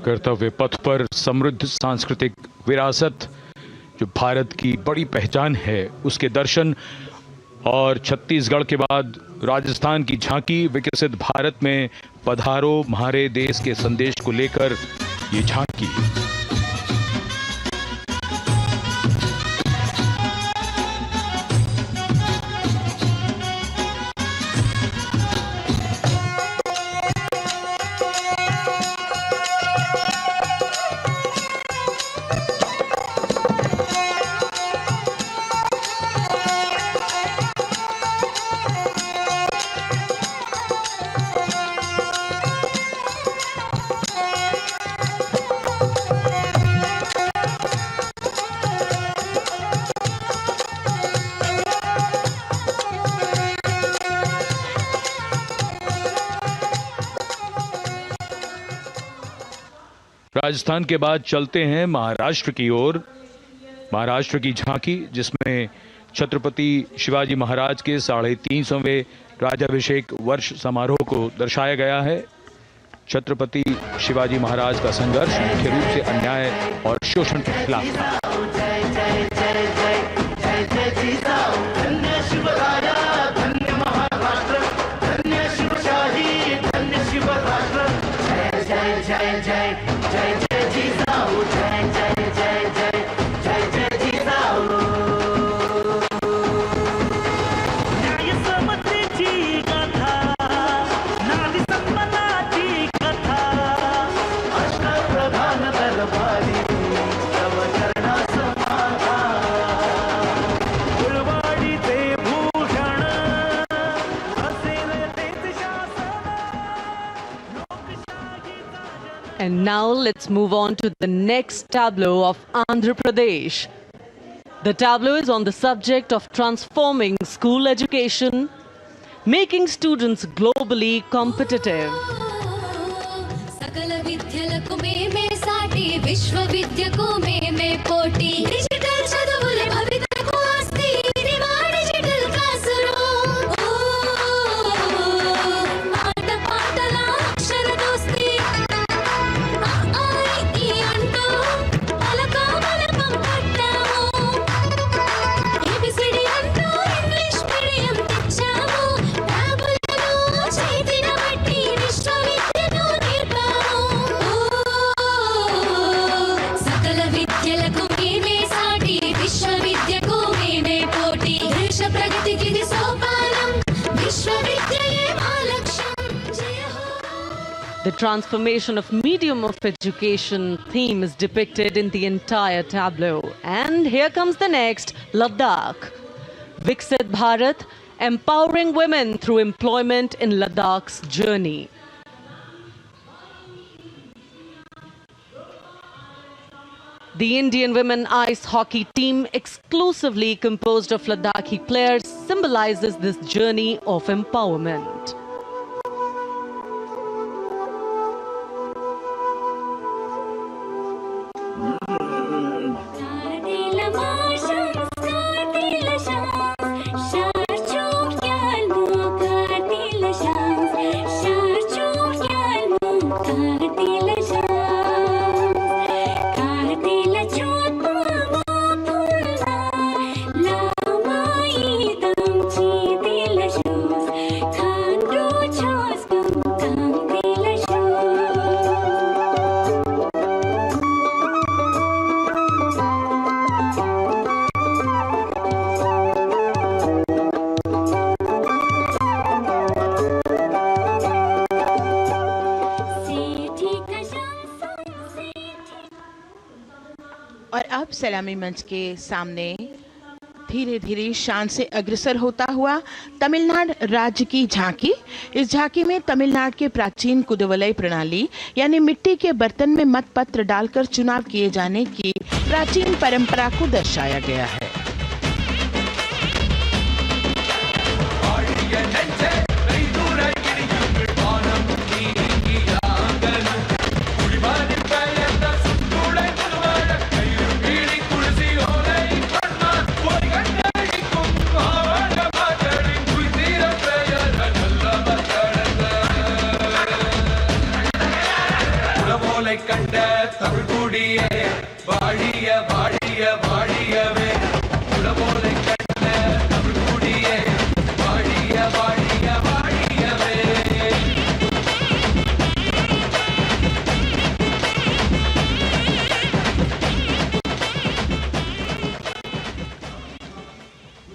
कर्तव्य पथ पर समृद्ध सांस्कृतिक विरासत जो भारत की बड़ी पहचान है, उसके दर्शन, और छत्तीसगढ़ के बाद राजस्थान की झांकी विकसित भारत में पधारो म्हारे देश के संदेश को लेकर ये झांकी। राजस्थान के बाद चलते हैं महाराष्ट्र की ओर। महाराष्ट्र की झांकी, जिसमें छत्रपति शिवाजी महाराज के 350वें राज्याभिषेक वर्ष समारोह को दर्शाया गया है। छत्रपति शिवाजी महाराज का संघर्ष मुख्य रूप से अन्याय और शोषण के खिलाफ था। And now let's move on to the next tableau of Andhra Pradesh. The tableau is on the subject of transforming school education, making students globally competitive. सकल विद्यలకు మేమే సాటి విశ్వవిద్యకు మేమే పోటీ డిజిటల్ చదువుల భవితకు ఆస్తి ఇది మా డిజిటల్ క్లాస్ రూమ్ ఆట పాటల అక్షర దోస్తి ఈ అంటూ పలకమలకం పట్టాము ఏబిసిడి అంటూ ఇంగ్లీష్ మీడియం తెచ్చాము ట్యాబులను చేతిన బట్టి విశ్వవిద్యను నేర్పాము सकल विद्यలకు The transformation of medium of education theme is depicted in the entire tableau. And here comes the next, Ladakh. Viksit Bharat, empowering women through employment in Ladakh's journey. The Indian women ice hockey team, exclusively composed of Ladakhi players, symbolizes this journey of empowerment. और अब सलामी मंच के सामने धीरे धीरे शान से अग्रसर होता हुआ तमिलनाडु राज्य की झांकी। इस झांकी में तमिलनाडु के प्राचीन कुदवलय प्रणाली यानी मिट्टी के बर्तन में मतपत्र डालकर चुनाव किए जाने की प्राचीन परंपरा को दर्शाया गया है।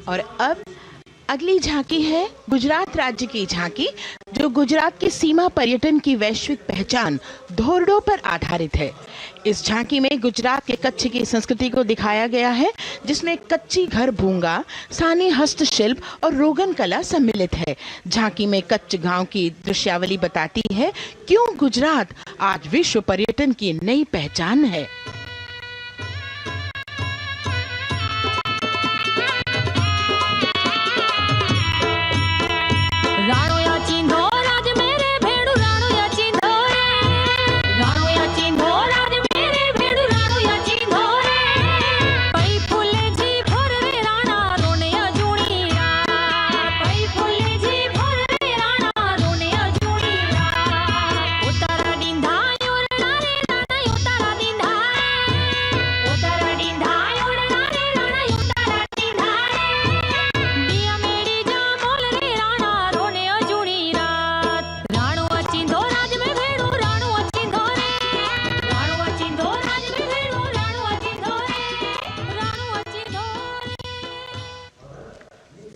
और अब अगली झांकी है गुजरात राज्य की झांकी, जो गुजरात के सीमा पर्यटन की वैश्विक पहचान धोरडो पर आधारित है। इस झांकी में गुजरात के कच्छ की संस्कृति को दिखाया गया है, जिसमें कच्ची घर भूंगा, स्थानीय हस्तशिल्प और रोगन कला सम्मिलित है। झांकी में कच्छ गांव की दृश्यावली बताती है क्यों गुजरात आज विश्व पर्यटन की नई पहचान है।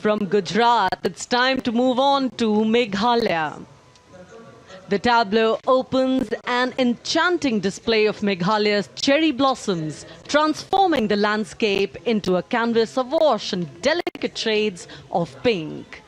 From Gujarat, it's time to move on to Meghalaya. The tableau opens an enchanting display of Meghalaya's cherry blossoms, transforming the landscape into a canvas awash in delicate shades of pink.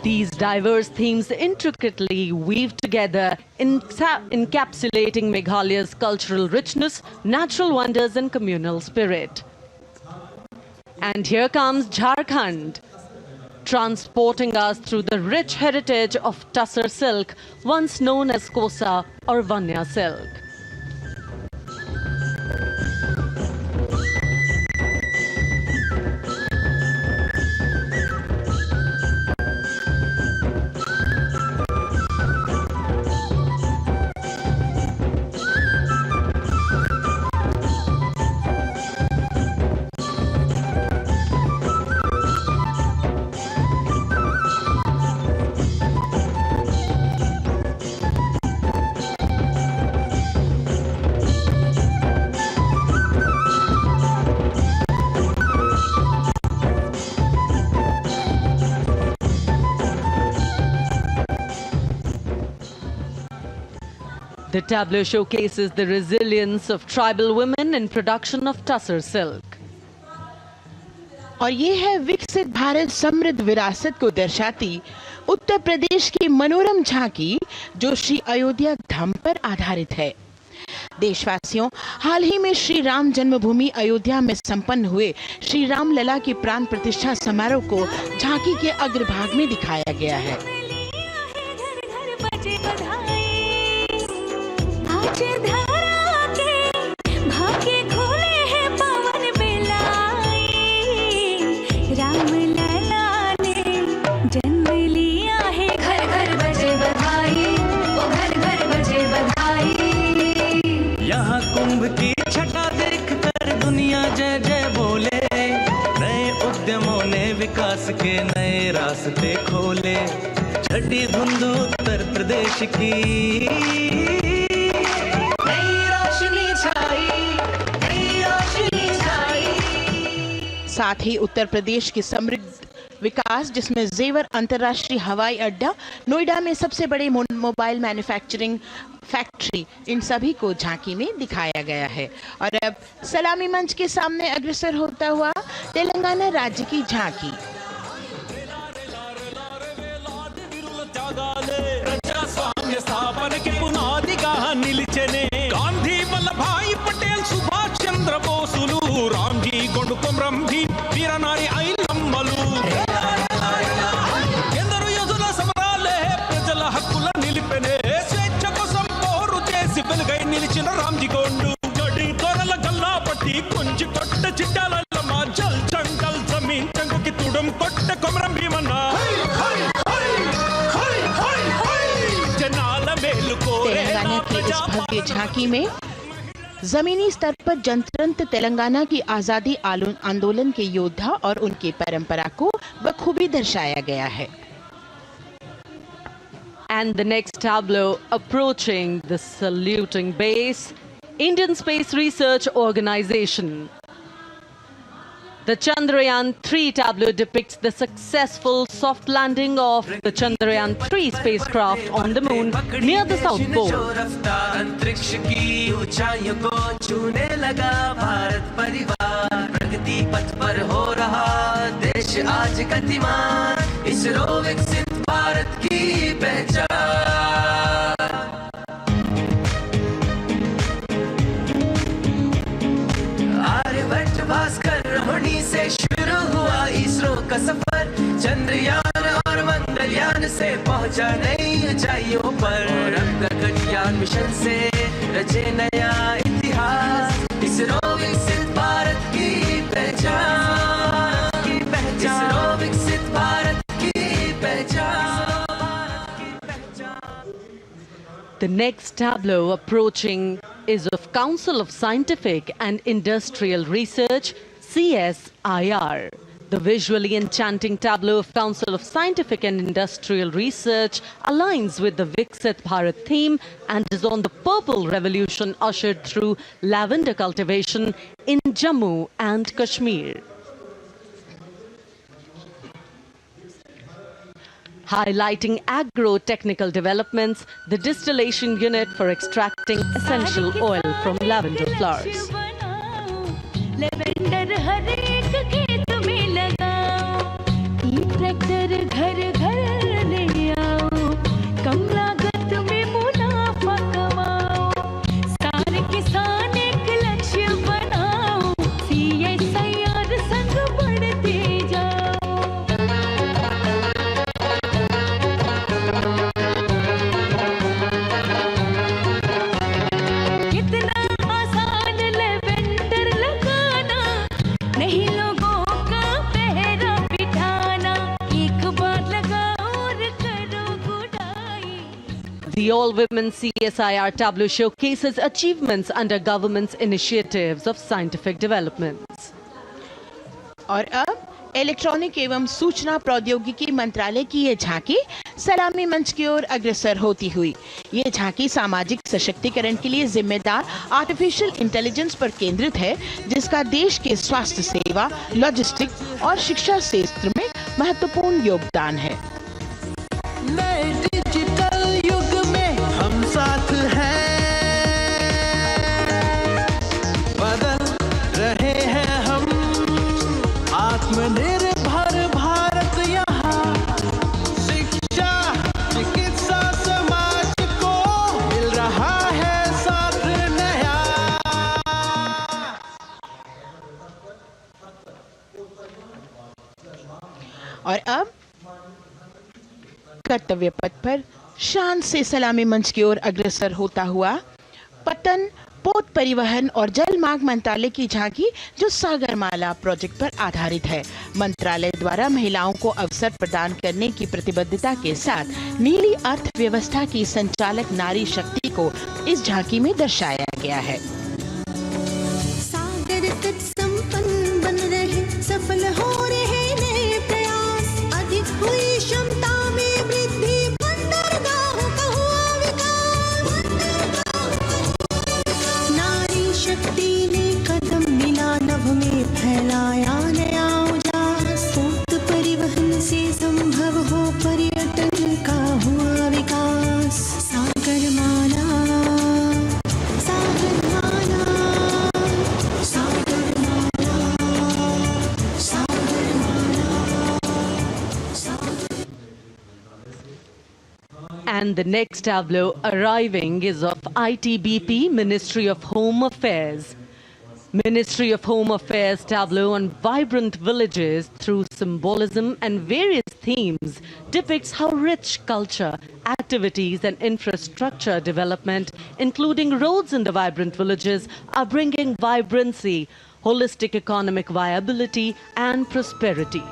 These diverse themes intricately weave together, encapsulating Meghalaya's cultural richness, natural wonders and communal spirit. And here comes Jharkhand, transporting us through the rich heritage of Tussar silk, once known as Kosa or Vanya silk. The tableau showcases the resilience of tribal women in production of Tussar silk. और ये है विकसित भारत समृद्ध विरासत को दर्शाती उत्तर प्रदेश की मनोरम झांकी, जो श्री अयोध्या धाम पर आधारित है। देशवासियों, हाल ही में श्री राम जन्मभूमि अयोध्या में संपन्न हुए श्री राम लला की प्राण प्रतिष्ठा समारोह को झांकी के अग्रभाग में दिखाया गया है। यहाँ कुंभ की छटा देख कर दुनिया जय जय बोले, नए उद्यमों ने विकास के नए रास्ते खोले। छठी धुंध उत्तर प्रदेश की नई रोशनी छाई, नई रोशनी छाई। साथ ही उत्तर प्रदेश की समृद्ध विकास, जिसमें जेवर अंतर्राष्ट्रीय हवाई अड्डा, नोएडा में सबसे बड़े मोबाइल मैन्युफैक्चरिंग फैक्ट्री, इन सभी को झांकी में दिखाया गया है। और अब सलामी मंच के सामने अग्रसर होता हुआ तेलंगाना राज्य की झांकी। ప్రజాస్వామ్య స్థాపనకి పునాదిగా నిలిచెనే గాంధీ వల్లభాయ్ పటేల్ సుభాష్ చంద్ర బోసులు రామ్జీ గొండుకొమరం భీమ్ వీరనారి ఐలమ్మలు ఎందరో యోధుల సమరాలే ప్రజల హక్కుల నిలిపెనే స్వేచ్ఛ కోసం పోరు చేసి వెలుగై నిలిచిన రామ్జీ గొండు గడి దొరల గల్లా పట్టి కొంచి కొట్ట చిట్టాలమ్మ జల్ జంగల్ జమీన్ చంగుకి తుడం కొట్ట కొమరం భీమన్న। तेलंगाना की इस भव्य झांकी में जमीनी स्तर पर जनतंत्र तेलंगाना की आजादी आंदोलन के योद्धा और उनकी परंपरा को बखूबी दर्शाया गया है। And the next tableau approaching the saluting base, Indian Space Research Organization. The Chandrayaan-3 tableau depicts the successful soft landing of the Chandrayaan-3 spacecraft on the moon near the South Pole. अंतरिक्ष की ऊंचाइयों को छूने लगा भारत परिवार, प्रगति पथ पर हो रहा देश आज गतिमान, इसरो विकसित भारत की पहचान। आर्यभट्ट भास्कर रोहिणी से शुरू हुआ इसरो का सफर, चंद्रयान और मंगलयान से पहुंचा नई ऊंचाइयों पर, और अब गगनयान मिशन से रचे नया इतिहास, इसरो विकसित भारत की पहचान, इसरो विकसित भारत की पहचान। The next tableau approaching is of Council of Scientific and Industrial Research, CSIR. The visually enchanting tableau of Council of Scientific and Industrial Research aligns with the Viksit Bharat theme and is on the purple revolution ushered through lavender cultivation in Jammu and Kashmir. Highlighting agro-technical developments, the distillation unit for extracting essential oil from lavender flowers. Lavender हर एक खेत में लगाओ, tractor घर घर ले आओ, कम लागत में मुनाफा कमाओ, सारे किसान एक लक्ष्य बनाओ, CSIR संग बढ़ all-women CSIR tableau showcases achievements under government's initiatives of scientific developments. और अब इलेक्ट्रॉनिक एवं सूचना प्रौद्योगिकी मंत्रालय की ये झांकी सलामी मंच की ओर अग्रसर होती हुई। ये झांकी सामाजिक सशक्तिकरण के लिए जिम्मेदार आर्टिफिशियल इंटेलिजेंस पर केंद्रित है, जिसका देश के स्वास्थ्य सेवा, लॉजिस्टिक और शिक्षा क्षेत्र में महत्वपूर्ण योगदान है। नए डिजिटल युग में हम साथ हैं, बदल रहे हैं हम, आत्मनिर्भर भारत यहाँ, शिक्षा चिकित्सा समाज को मिल रहा है साथ नया। और अब कर्तव्य पथ पर शान से सलामी मंच की ओर अग्रसर होता हुआ पतन, पोत परिवहन और जल मार्ग मंत्रालय की झांकी, जो सागरमाला प्रोजेक्ट पर आधारित है। मंत्रालय द्वारा महिलाओं को अवसर प्रदान करने की प्रतिबद्धता के साथ नीली अर्थव्यवस्था की संचालक नारी शक्ति को इस झांकी में दर्शाया गया है। सागर तट संपन्न बन रहे, सफल हो रहे नए प्रयास, अधिक हुई क्षमता में वृद्धि, बंदरगाहों का हुआ विकास, नारी शक्ति ने कदम मिला नभ में, फैलाया नया उजास, पोत परिवहन से संभव हो पर्यटन का हुआ विकास, Sagarmala Sagarmala Sagarmala Sagarmala. And the next tableau arriving is of ITBP, Ministry of Home Affairs. Ministry of Home Affairs tableau on vibrant villages through symbolism and various themes depicts how rich culture, activities and infrastructure development, including roads in the vibrant villages, are bringing vibrancy, holistic economic viability and prosperity.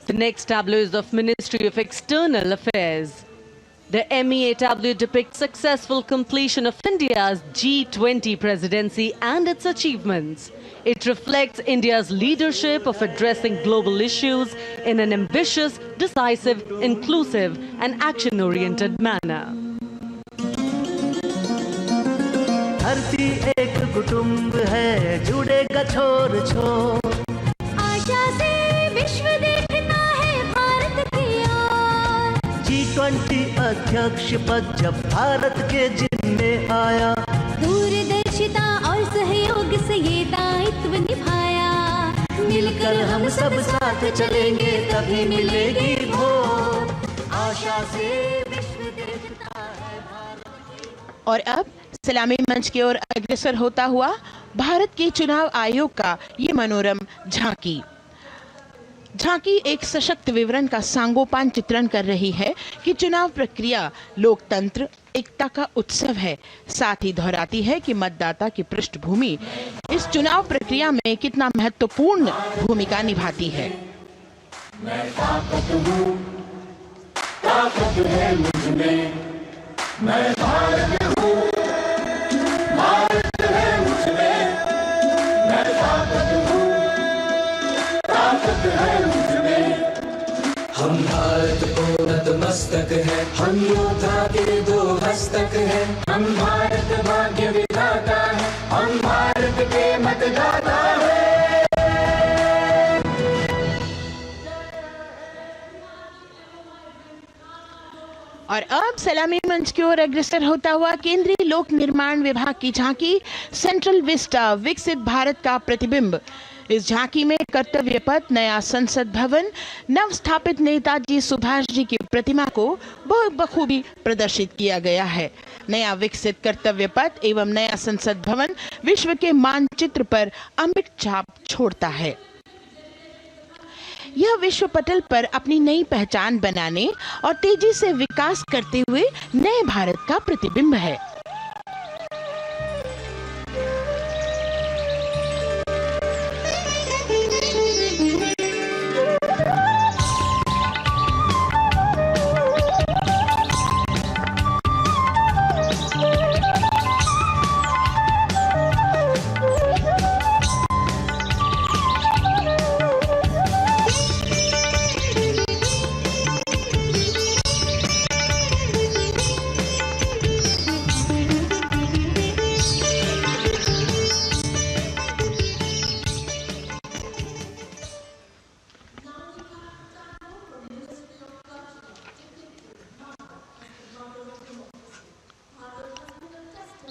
The next tableau is of Ministry of External Affairs. The MEA tableau depicts successful completion of India's G20 presidency and its achievements. It reflects India's leadership of addressing global issues in an ambitious, decisive, inclusive and action-oriented manner. धरती एक कुटुंब है, जुड़ेगा छोर छोर, आशा से विश्व देखता है भारत की ओर, G20 अध्यक्ष पद जब भारत के जिम्मे आया, दूरदर्शिता और सहयोग से ये दायित्व निभाया, मिलकर हम सब साथ चलेंगे तभी मिलेगी भोर, आशा से विश्व देखता है भारत। और अब सलामी मंच की ओर अग्रसर होता हुआ भारत के चुनाव आयोग का ये मनोरम झांकी एक सशक्त विवरण का सांगोपान चित्रण कर रही है कि चुनाव प्रक्रिया लोकतंत्र एकता का उत्सव है। साथ ही दोहराती है कि मतदाता की पृष्ठभूमि इस चुनाव प्रक्रिया में कितना महत्वपूर्ण भूमिका निभाती है। मैं ताकत हूँ, ताकत है मुझ में, मैं भारत हूँ, भारत है मुझ में, मैं ताकत हूँ, ताकत है मुझ में। हम भारत को नतमस्तक है, हम योद्धा के दो हस्तक है, हम भारत भाग्य विधाता है, हम भारत के मतदाता है। और अब सलामी मंच की ओर अग्रसर होता हुआ केंद्रीय लोक निर्माण विभाग की झांकी सेंट्रल विस्टा विकसित भारत का प्रतिबिंब। इस झांकी में कर्तव्य पथ, नया संसद भवन, नव स्थापित नेताजी सुभाष जी की प्रतिमा को बहुत बखूबी प्रदर्शित किया गया है। नया विकसित कर्तव्य पथ एवं नया संसद भवन विश्व के मानचित्र पर अमिट छाप छोड़ता है। यह विश्व पटल पर अपनी नई पहचान बनाने और तेजी से विकास करते हुए नए भारत का प्रतिबिंब है।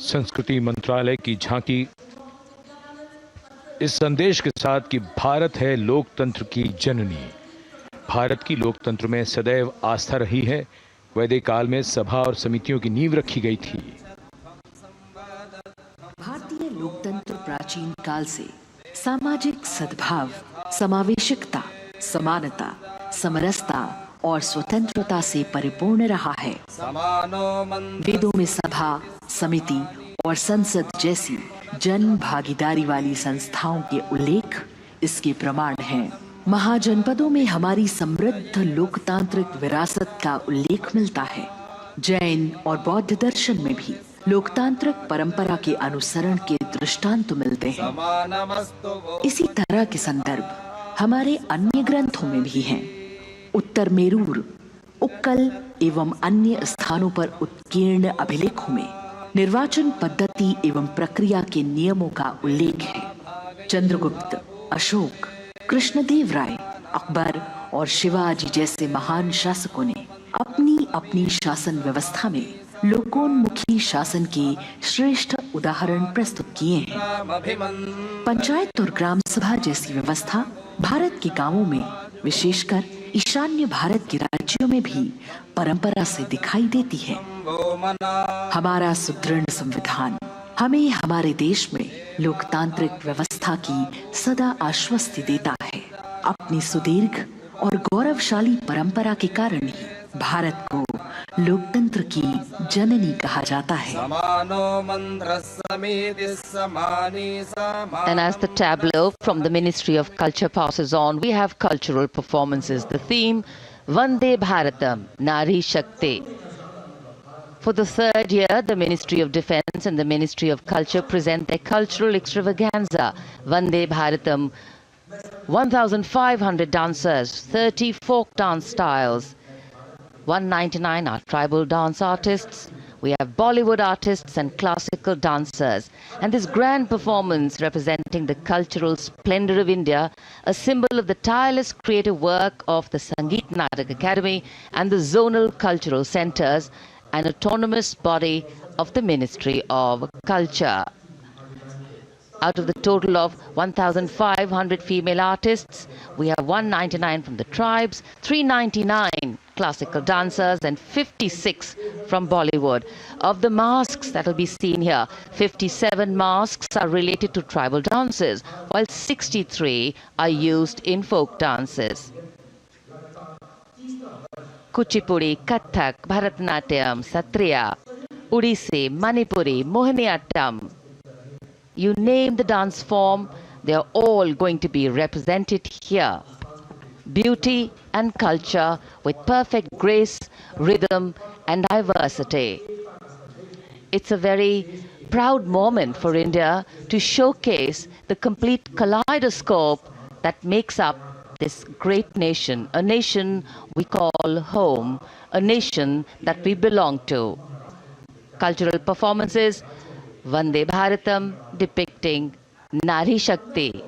संस्कृति मंत्रालय की झांकी इस संदेश के साथ कि भारत है लोकतंत्र की जननी। भारत की लोकतंत्र में सदैव आस्था रही है। वैदिक काल में सभा और समितियों की नींव रखी गई थी। भारतीय लोकतंत्र प्राचीन काल से सामाजिक सद्भाव, समावेशकता, समानता, समरसता और स्वतंत्रता से परिपूर्ण रहा है। वेदों में सभा, समिति और संसद जैसी जन भागीदारी वाली संस्थाओं के उल्लेख इसके प्रमाण हैं। महाजनपदों में हमारी समृद्ध लोकतांत्रिक विरासत का उल्लेख मिलता है। जैन और बौद्ध दर्शन में भी लोकतांत्रिक परंपरा के अनुसरण के दृष्टांत मिलते हैं। इसी तरह के संदर्भ हमारे अन्य ग्रंथों में भी हैं। उत्तर मेरूर, उक्कल एवं अन्य स्थानों पर उत्कीर्ण अभिलेखों में निर्वाचन पद्धति एवं प्रक्रिया के नियमों का उल्लेख है। चंद्रगुप्त, अशोक, कृष्णदेव राय, अकबर और शिवाजी जैसे महान शासकों ने अपनी अपनी शासन व्यवस्था में लोकोन्मुखी शासन के श्रेष्ठ उदाहरण प्रस्तुत किए हैं। पंचायत और ग्राम सभा जैसी व्यवस्था भारत के गांवों में, विशेषकर ईशान्य भारत के राज्यों में भी परंपरा से दिखाई देती है। हमारा सुदृढ़ संविधान हमें हमारे देश में लोकतांत्रिक व्यवस्था की सदा आश्वस्ति देता है। अपनी सुदीर्घ और गौरवशाली परंपरा के कारण ही भारत को लोकतंत्र की जननी कहा जाता है। And as the tableau from the Ministry of Culture passes on, we have cultural performances. The theme, Vande Bharatam, Nari Shakti. For the third year, the Ministry of Defence and the Ministry of Culture present their cultural extravaganza, Vande Bharatam. 1,500 dancers, 30 folk dance styles, 199 are tribal dance artists. We have Bollywood artists and classical dancers. And this grand performance representing the cultural splendor of India, a symbol of the tireless creative work of the Sangeet Natak Academy and the zonal cultural centers, an autonomous body of the Ministry of Culture. Out of the total of 1,500 female artists, we have 199 from the tribes, 399 classical dancers and 56 from Bollywood. Of the masks that will be seen here, 57 masks are related to tribal dances, while 63 are used in folk dances. Kuchipudi, Kathak, Bharatanatyam, Satriya, Odissi, Manipuri, Mohiniyattam. You name the dance form, they are all going to be represented here. Beauty and culture with perfect grace, rhythm and diversity. It's a very proud moment for India to showcase the complete kaleidoscope that makes up this great nation, a nation we call home, a nation that we belong to. Cultural performances, Vande Bharatam depicting Nari Shakti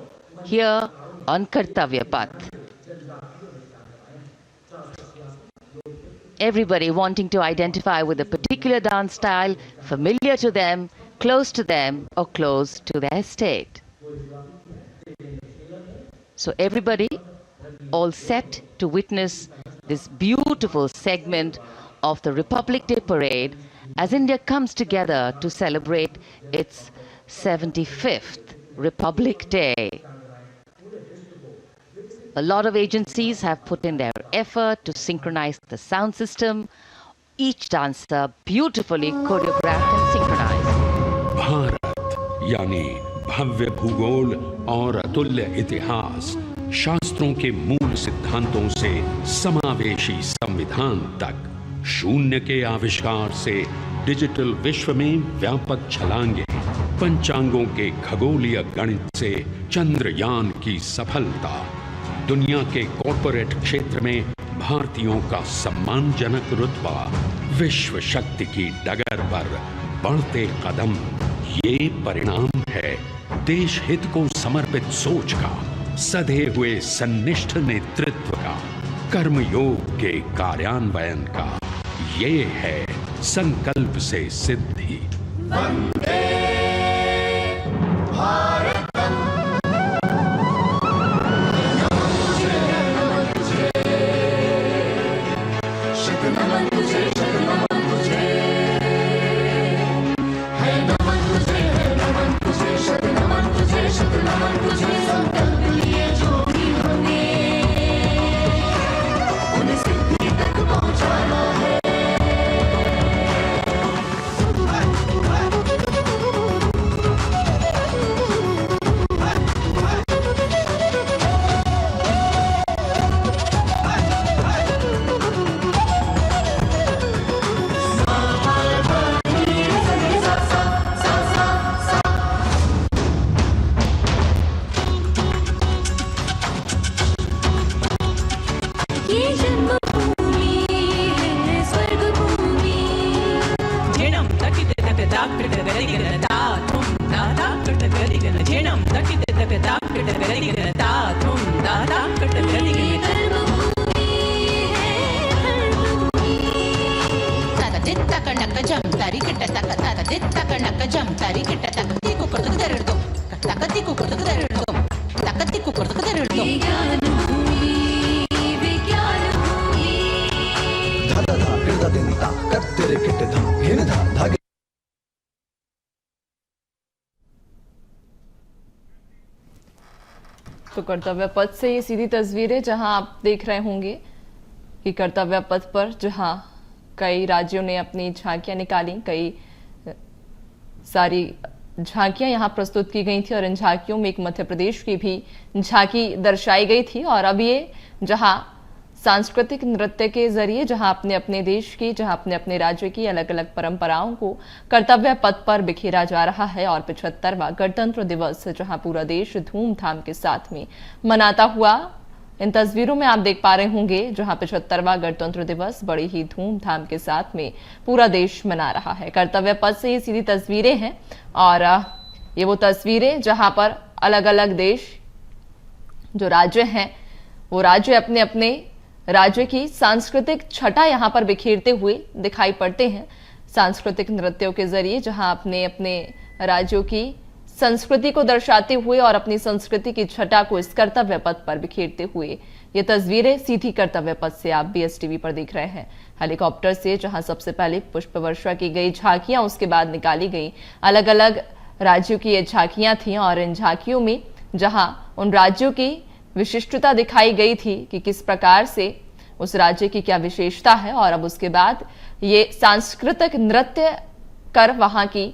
here on Kartavya Path. everybody wanting to identify with a particular dance style, familiar to them, close to them, or close to their state. So everybody all set to witness this beautiful segment of the Republic Day Parade as India comes together to celebrate its 75th Republic Day. A lot of agencies have put in their effort to synchronize the sound system. Each dancer beautifully choreographed and synchronized. Bharat यानी भव्य भूगोल और अतुल्य इतिहास, शास्त्रों के मूल सिद्धांतों से समावेशी संविधान तक, शून्य के आविष्कार से डिजिटल विश्व में व्यापक छलांगे, पंचांगों के खगोलीय गणित से चंद्रयान की सफलता, दुनिया के कॉर्पोरेट क्षेत्र में भारतीयों का सम्मानजनक रुतबा, विश्व शक्ति की डगर पर बढ़ते कदम, ये परिणाम है देश हित को समर्पित सोच का, सधे हुए सन्निष्ठ नेतृत्व का, कर्मयोग के कार्यान्वयन का। ये है संकल्प से सिद्धि। वंदे भारतम, नमन तुझे, शत नमन तुझे, शत नमन तुझे, है नमन तुझे, है नमन तुझे, शत नमन तुझे, शत नमन तुझे। संकल्प लिए जो भी हमने उन्हें सिद्धि तक पहुंचाना है। ये जन्मभूमि है स्वर्ग भूमि। झेणं तकित तक दाकृत गरिगन दातुं दाता कृत गरिगन, झेणं तकित तक दाकृत गरिगन दातुं दाता कृत गरिगन। कर्मभूमि है धर्मभूमि। तक दित तक नक जम तरिकिट तक तक दित तक नक जम तरिकिट तक तिकु कुर्तक दरड़ो तक तिकु कुर्तक दरड़ो तक तिकु कुर्तक दरड़ो। विज्ञान भूमि, विज्ञान भूमि। धादा धा किरदा देनिता कत्तेरे किट्टे धा हिन धा धागे। तो कर्तव्य पथ से ये सीधी तस्वीरें जहां आप देख रहे होंगे कि कर्तव्य पथ पर जहां कई राज्यों ने अपनी झांकियां निकाली, कई सारी झांकियां यहां प्रस्तुत की गई थी और इन झांकियों में एक मध्य प्रदेश की भी झांकी दर्शाई गई थी। और अब ये जहां सांस्कृतिक नृत्य के जरिए जहां अपने अपने देश की, जहां अपने अपने राज्य की अलग अलग परंपराओं को कर्तव्य पथ पर बिखेरा जा रहा है। और 75वां गणतंत्र दिवस जहां पूरा देश धूमधाम के साथ में मनाता हुआ इन तस्वीरों में आप देख पा रहे होंगे, जहां 75वां गणतंत्र दिवस बड़ी ही धूमधाम के साथ में पूरा देश मना रहा है। कर्तव्य पथ से ये सीधी तस्वीरें हैं और ये वो तस्वीरें जहां पर अलग अलग देश जो राज्य हैं वो राज्य अपने अपने राज्य की सांस्कृतिक छटा यहां पर बिखेरते हुए दिखाई पड़ते हैं। सांस्कृतिक नृत्यों के जरिए जहां अपने अपने राज्यों की संस्कृति को दर्शाते हुए और अपनी संस्कृति की छटा को इस कर्तव्य पथ पर बिखेरते हुए ये तस्वीरें सीधी कर्तव्य पथ से आप BSTV पर देख रहे हैं। हेलीकॉप्टर से जहां सबसे पहले पुष्प वर्षा की गई झांकियां, उसके बाद निकाली गई अलग अलग राज्यों की ये झांकियां थी और इन झांकियों में जहां उन राज्यों की विशिष्टता दिखाई गई थी कि किस प्रकार से उस राज्य की क्या विशेषता है। और अब उसके बाद ये सांस्कृतिक नृत्य कर वहां की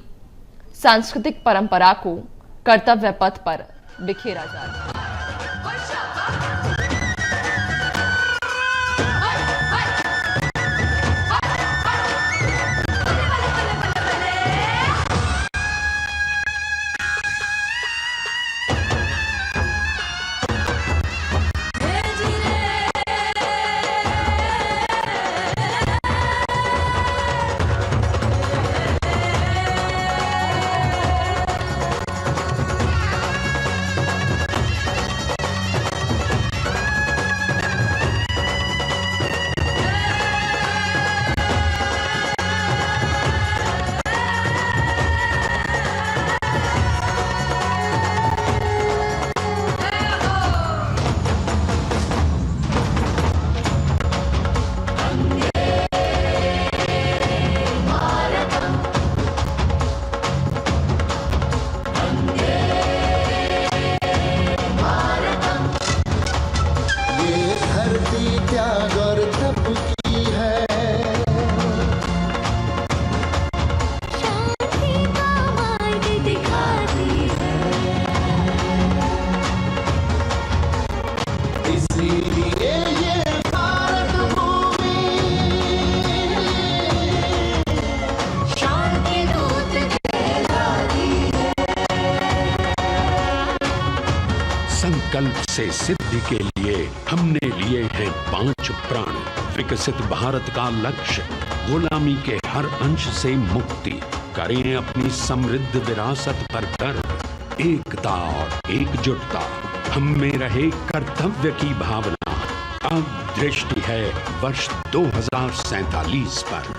सांस्कृतिक परंपरा को कर्तव्य पथ पर बिखेरा जा रहा है। संकल्प से सिद्धि के लिए हमने लिए हैं 5 प्राण। विकसित भारत का लक्ष्य, गुलामी के हर अंश से मुक्ति। करें अपनी समृद्ध विरासत पर गर्व। एकता और एकजुटता हम में रहे कर्तव्य की भावना। अब दृष्टि है वर्ष 2047 पर।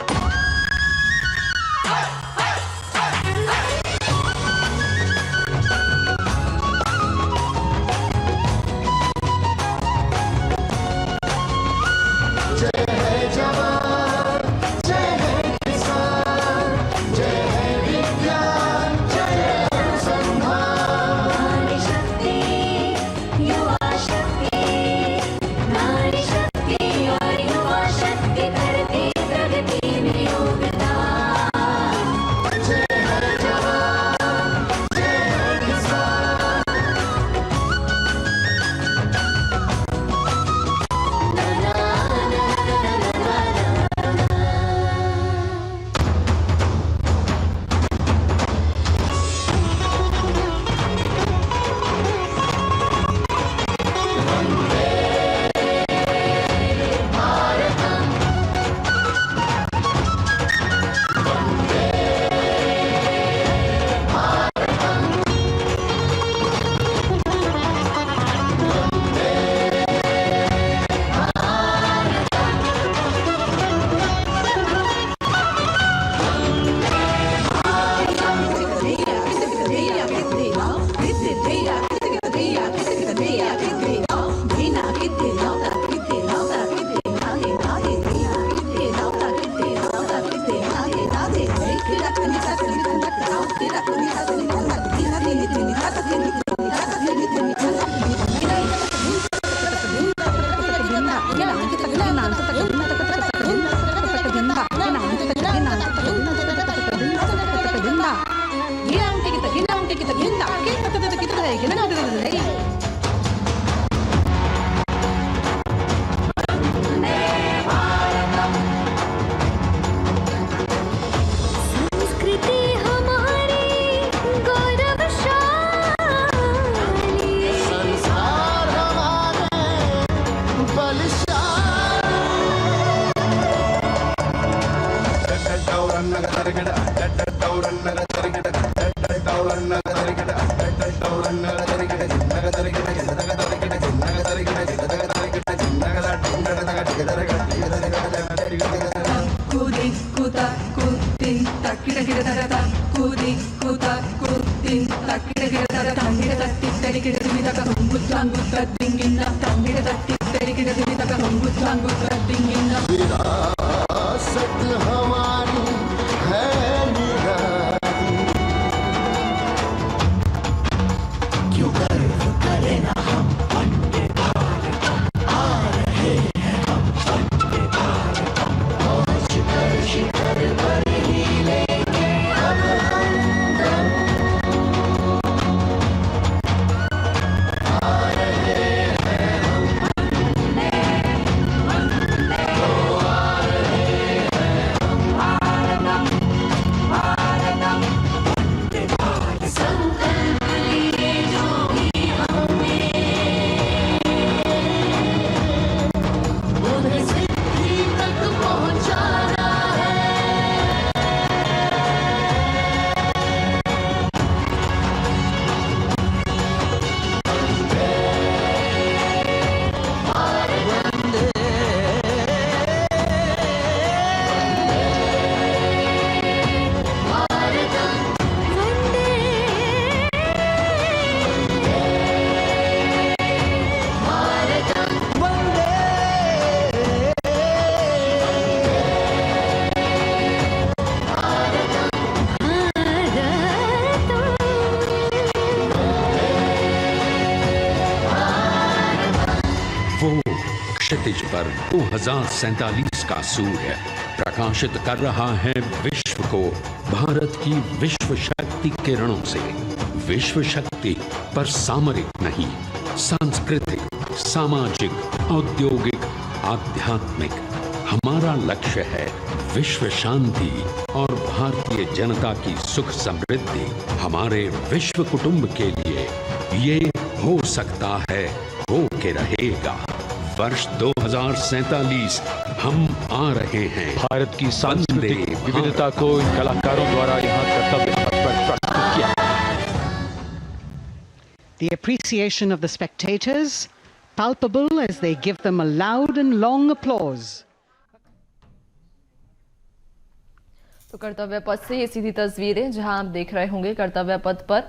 क्षितिज पर 2047 का सूर्य प्रकाशित कर रहा है विश्व को भारत की विश्व शक्ति किरणों से। विश्व शक्ति पर सामरिक नहीं, सांस्कृतिक, सामाजिक, औद्योगिक, आध्यात्मिक। हमारा लक्ष्य है विश्व शांति और भारतीय जनता की सुख समृद्धि। हमारे विश्व कुटुंब के लिए ये हो सकता है, हो के रहेगा। वर्ष 2047 हम आ रहे हैं। भारत की सांस्कृतिक विविधता को इन कलाकारों द्वारा यहाँ कर्तव्य पथ पर प्रस्तुत किया। The appreciation of the spectators palpable as they give them a loud and long applause. तो कर्तव्य पथ से ये सीधी तस्वीरें जहां आप देख रहे होंगे कर्तव्य पथ पर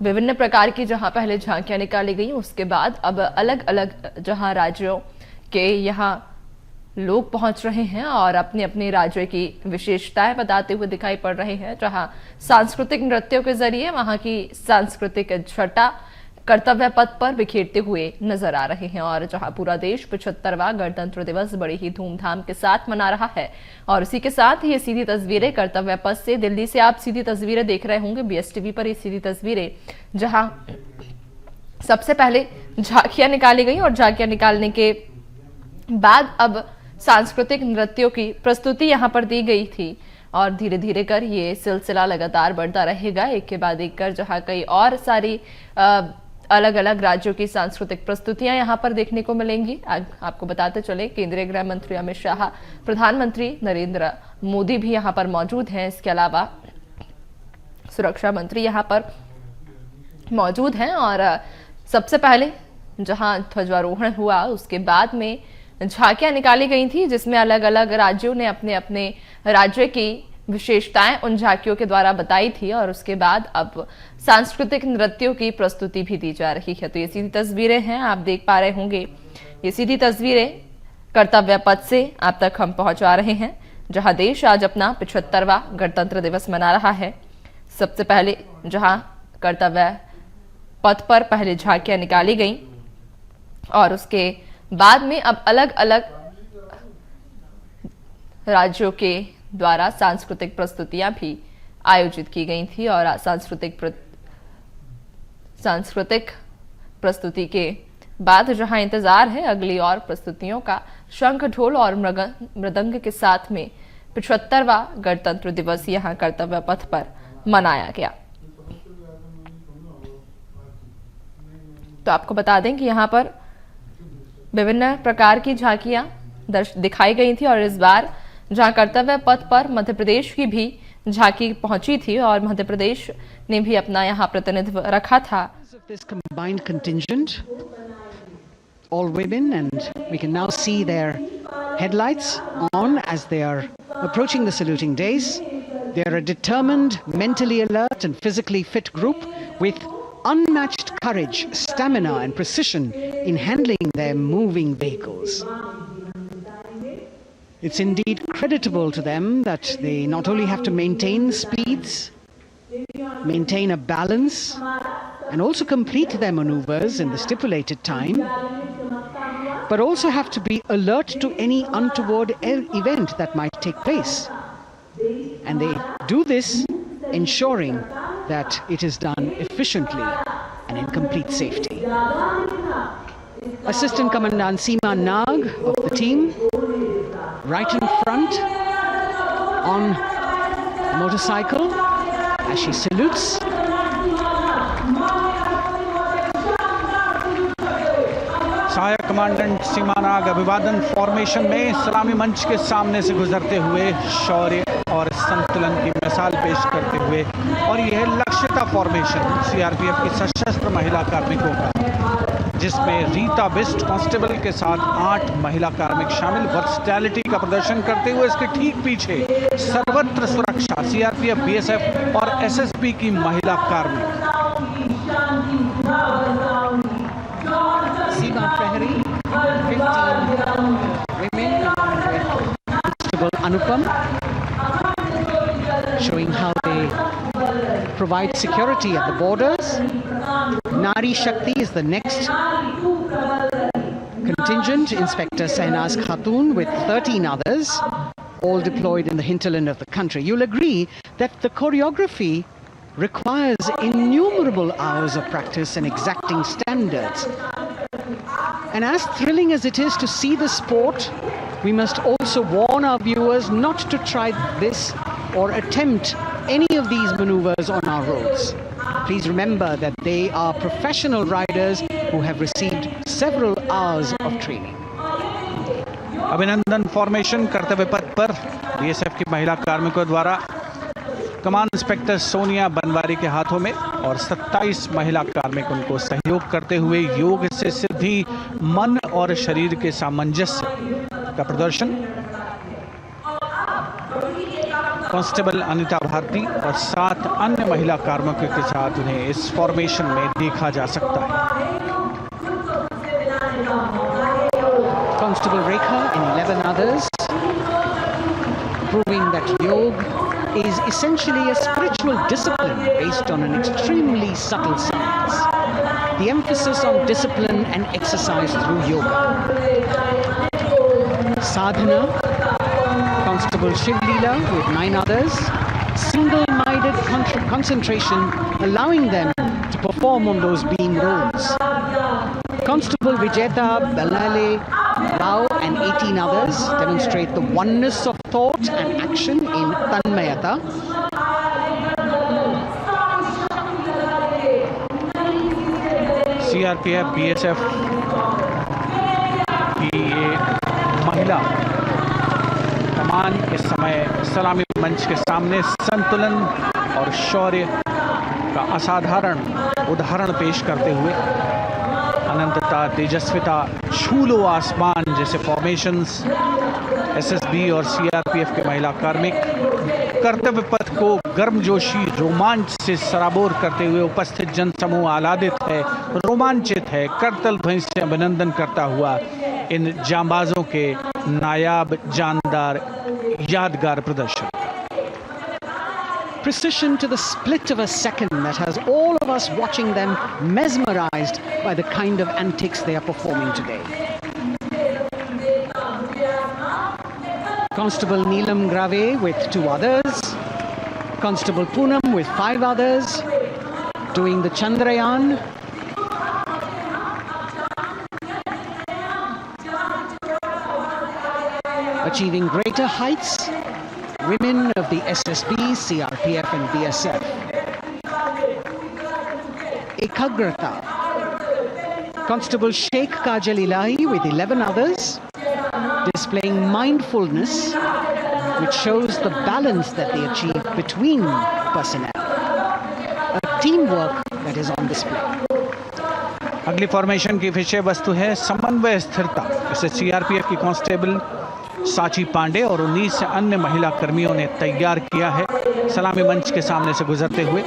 विभिन्न प्रकार की जहां पहले झांकियां निकाली गई, उसके बाद अब अलग अलग जहां राज्यों के यहाँ लोग पहुंच रहे हैं और अपने अपने राज्य की विशेषताएं बताते हुए दिखाई पड़ रहे हैं, जहां सांस्कृतिक नृत्यों के जरिए वहां की सांस्कृतिक छटा कर्तव्य पथ पर बिखेरते हुए नजर आ रहे हैं। और जहां पूरा देश 75वां गणतंत्र दिवस बड़े ही धूमधाम के साथ मना रहा है और इसी के साथ ये सीधी तस्वीरें कर्तव्य पथ से दिल्ली से आप सीधी तस्वीरें देख रहे होंगे BSTV पर। ये सीधी तस्वीरें जहां सबसे पहले झांकियां निकाली गई और झांकियां निकालने के बाद अब सांस्कृतिक नृत्यों की प्रस्तुति यहां पर दी गई थी और धीरे धीरे कर ये सिलसिला लगातार बढ़ता रहेगा, एक के बाद एक कर जहां कई और सारी अलग अलग राज्यों की सांस्कृतिक प्रस्तुतियां यहां पर देखने को मिलेंगी। आपको बताते चले केंद्रीय गृह मंत्री अमित शाह, प्रधानमंत्री नरेंद्र मोदी भी यहां पर मौजूद हैं। इसके अलावा सुरक्षा मंत्री यहां पर मौजूद हैं और सबसे पहले जहां ध्वजारोहण हुआ उसके बाद में झांकियां निकाली गई थी जिसमें अलग अलग राज्यों ने अपने अपने राज्य की विशेषताएं उन झांकियों के द्वारा बताई थी और उसके बाद अब सांस्कृतिक नृत्यों की प्रस्तुति भी दी जा रही है। तो ये सीधी तस्वीरें हैं, आप देख पा रहे होंगे। ये सीधी तस्वीरें कर्तव्य पथ से आप तक हम पहुंचा रहे हैं जहां देश आज अपना 75वां गणतंत्र दिवस मना रहा है। सबसे पहले जहां कर्तव्य पथ पर पहले झांकियां निकाली गई और उसके बाद में अब अलग अलग राज्यों के द्वारा सांस्कृतिक प्रस्तुतियां भी आयोजित की गई थी और सांस्कृतिक प्रस्तुति के बाद जहां इंतजार है अगली और प्रस्तुतियों का, शंख ढोल और मृदंग के साथ में 75वां गणतंत्र दिवस यहां कर्तव्य पथ पर मनाया गया। तो आपको बता दें कि यहां पर विभिन्न प्रकार की झांकियां दिखाई गई थी और इस बार जहां कर्तव्य पथ पर मध्य प्रदेश की भी झांकी पहुंची थी और मध्य प्रदेश ने भी अपना यहां प्रतिनिधित्व रखा था। This combined contingent, all women, and we can now see their headlights on as they are approaching the saluting days. They are a determined, mentally alert and physically fit group with unmatched courage, stamina and precision in handling their moving vehicles. It's indeed creditable to them that they not only have to maintain speeds, maintain a balance and also complete their maneuvers in the stipulated time, but also have to be alert to any untoward event that might take place. And they do this ensuring that it is done efficiently and in complete safety. Assistant Commandant Seema Nag of the team, right in front on a motorcycle as she salutes. सहायक commandant सीमा नाग अभिवादन formation में सलामी मंच के सामने से गुजरते हुए शौर्य और संतुलन की मिसाल पेश करते हुए, और यह लक्ष्यता फॉर्मेशन सीआरपीएफ की सशस्त्र महिला कार्मिकों का, जिसमें रीता बिस्ट कांस्टेबल के साथ 8 महिला कार्मिक शामिल, वर्सटैलिटी का प्रदर्शन करते हुए इसके ठीक पीछे सर्वत्र सुरक्षा सीआरपीएफ, बीएसएफ और एसएसबी की महिला कार्मिक। Seema Prahari, 15 women with Constable Anupam, showing how they provide security at the borders. Nari Shakti is the next contingent, Inspector Sainaz Khatun with 13 others, all deployed in the hinterland of the country. You'll agree that the choreography requires innumerable hours of practice and exacting standards. And as thrilling as it is to see the sport, we must also warn our viewers not to try this or attempt any of these maneuvers on our roads. Please remember that they are professional riders who have received several hours of training. अभिनंदन formation कर्तव्य पथ पर BSF की महिला कार्मिकों द्वारा कमान inspector Sonia Banwari के हाथों में और 27 महिला कार्मिक उनको सहयोग करते हुए योग से सिद्धि, मन और शरीर के सामंजस्य का प्रदर्शन। कांस्टेबल अनिता भारती और 7 अन्य महिला कार्मिकों के साथ उन्हें इस फॉर्मेशन में देखा जा सकता है। Constable Rekha and 11 others, proving that yoga is essentially a spiritual discipline based on an extremely subtle science. The emphasis on discipline and exercise through yoga. Sadhana, Constable Shivlila with 9 others, single-minded concentration, allowing them to perform on those being roles. Constable Vijeta Balale Rao and 18 others demonstrate the oneness of thought and action in Tanmayata. CRPF BSF की ये महिला कमान इस समय सलामी मंच के सामने संतुलन और शौर्य का असाधारण उदाहरण पेश करते हुए अनंतता, तेजस्विता, छू लो आसमान जैसे फॉर्मेशंस एसएसबी और सीआरपीएफ के महिला कार्मिक कर्तव्य पथ को गर्मजोशी रोमांच से सराबोर करते हुए उपस्थित जनसमूह आह्लादित है, रोमांचित है, करतल ध्वनि से अभिनंदन करता हुआ इन जांबाजों के नायाब, जानदार, यादगार प्रदर्शन। Precision to the split of a second that has all of us watching them mesmerized by the kind of antics they are performing today. Constable Neelam Grave with 2 others, Constable Poonam with 5 others, doing the Chandrayaan. Achieving greater heights, women of the SSB, CRPF and BSF. Ekagrata. Constable Sheikh Kajal Ilahi with 11 others, displaying mindfulness, which shows the balance that they achieve between personnel. A teamwork that is on display. अगली formation की विषय वस्तु है समन्वय स्थिरता। इसे CRPF की constable साची पांडे और 19 अन्य महिला कर्मियों ने तैयार किया है। सलामी मंच के सामने से गुजरते हुए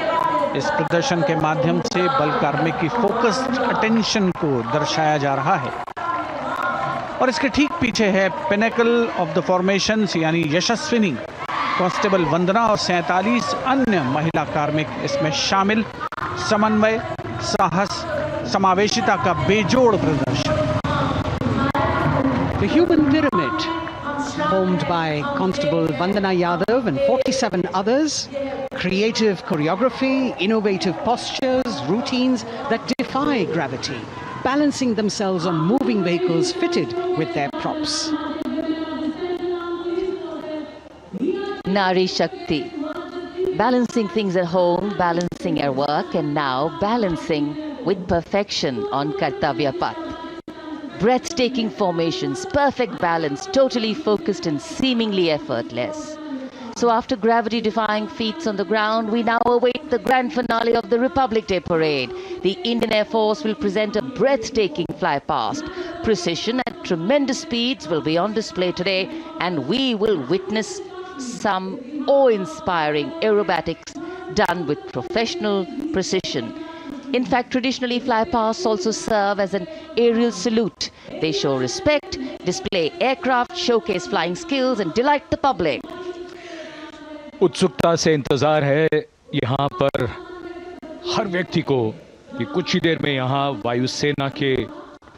इस प्रदर्शन के माध्यम से बल कार्मिक की फोकस्ड अटेंशन को दर्शाया जा रहा है और इसके ठीक पीछे है पिनेकल ऑफ द फॉर्मेशंस यानी यशस्विनी कांस्टेबल वंदना और 47 अन्य महिला कार्मिक इसमें शामिल। समन्वय, साहस, समावेशिता का बेजोड़ प्रदर्शन। The human pyramid, formed by Constable Vandana Yadav and 47 others, creative choreography, innovative postures, routines that defy gravity, balancing themselves on moving vehicles fitted with their props. Nari Shakti, balancing things at home, balancing at work, and now balancing with perfection on Kartavya Path. Breathtaking formations, perfect balance, totally focused and seemingly effortless. So after gravity-defying feats on the ground, we now await the grand finale of the Republic Day Parade. The Indian Air Force will present a breathtaking fly-past. Precision at tremendous speeds will be on display today, and we will witness some awe-inspiring aerobatics done with professional precision. In fact, traditionally, fly-pasts also serve as an aerial salute. They show respect, display aircraft, showcase flying skills, and delight the public. उत्सुकता से इंतजार है यहाँ पर हर व्यक्ति को कि कुछ ही देर में यहाँ वायुसेना के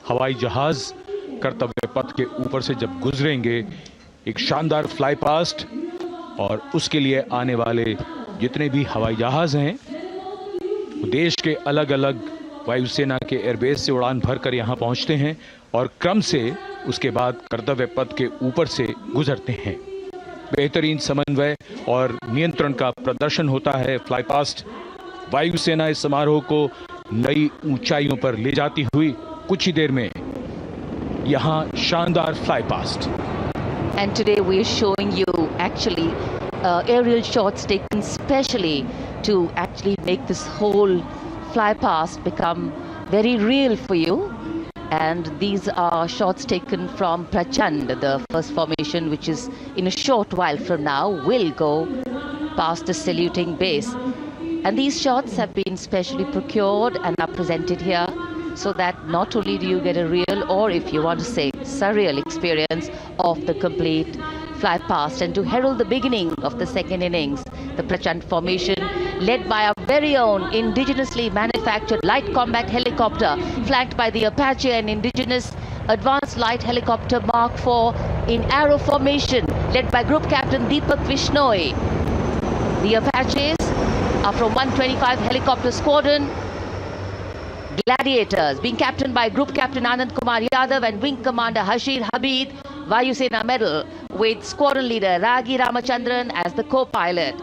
हवाई जहाज कर्तव्य पथ के ऊपर से जब गुजरेंगे, एक शानदार फ्लाई पास्ट और उसके लिए आने वाले जितने भी हवाई जहाज हैं देश के अलग अलग वायुसेना के एयरबेस से उड़ान भरकर यहाँ पहुँचते हैं और क्रम से उसके बाद कर्तव्य पथ के ऊपर से गुजरते हैं। बेहतरीन समन्वय और नियंत्रण का प्रदर्शन होता है फ्लाई पास्ट वायुसेना इस समारोह को नई ऊंचाइयों पर ले जाती हुई कुछ ही देर में यहां शानदार fly past. And today we are showing you actually aerial shots taken specially to actually make this whole fly past become very real for you. And these are shots taken from Prachand, the first formation, which is in a short while from now will go past the saluting base. And these shots have been specially procured and are presented here so that not only do you get a real, or if you want to say surreal experience of the complete fly past, and to herald the beginning of the second innings, the Prachand formation led by our very own indigenously manufactured light combat helicopter flanked by the Apache and indigenous advanced light helicopter Mark IV in arrow formation led by Group Captain Deepak Vishnoi. The Apaches are from 125 helicopter squadron. Gladiators being captained by Group Captain Anand Kumar Yadav and Wing Commander Hashir Habib, Vayusena medal, with squadron leader Ragi Ramachandran as the co-pilot.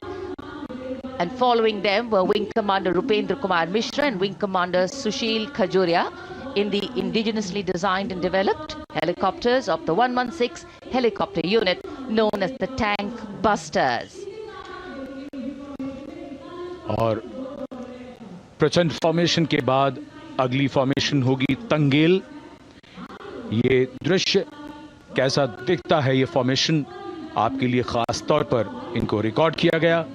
And following them were Wing Commander Rupendra Kumar Mishra and Wing Commander Sushil Khajuria in the indigenously designed and developed helicopters of the 116 helicopter unit known as the Tank Busters. और प्रचंड formation के बाद अगली formation होगी तंगेल। ये दृश्य कैसा दिखता है, ये फॉर्मेशन आपके लिए खास तौर पर इनको रिकॉर्ड किया गया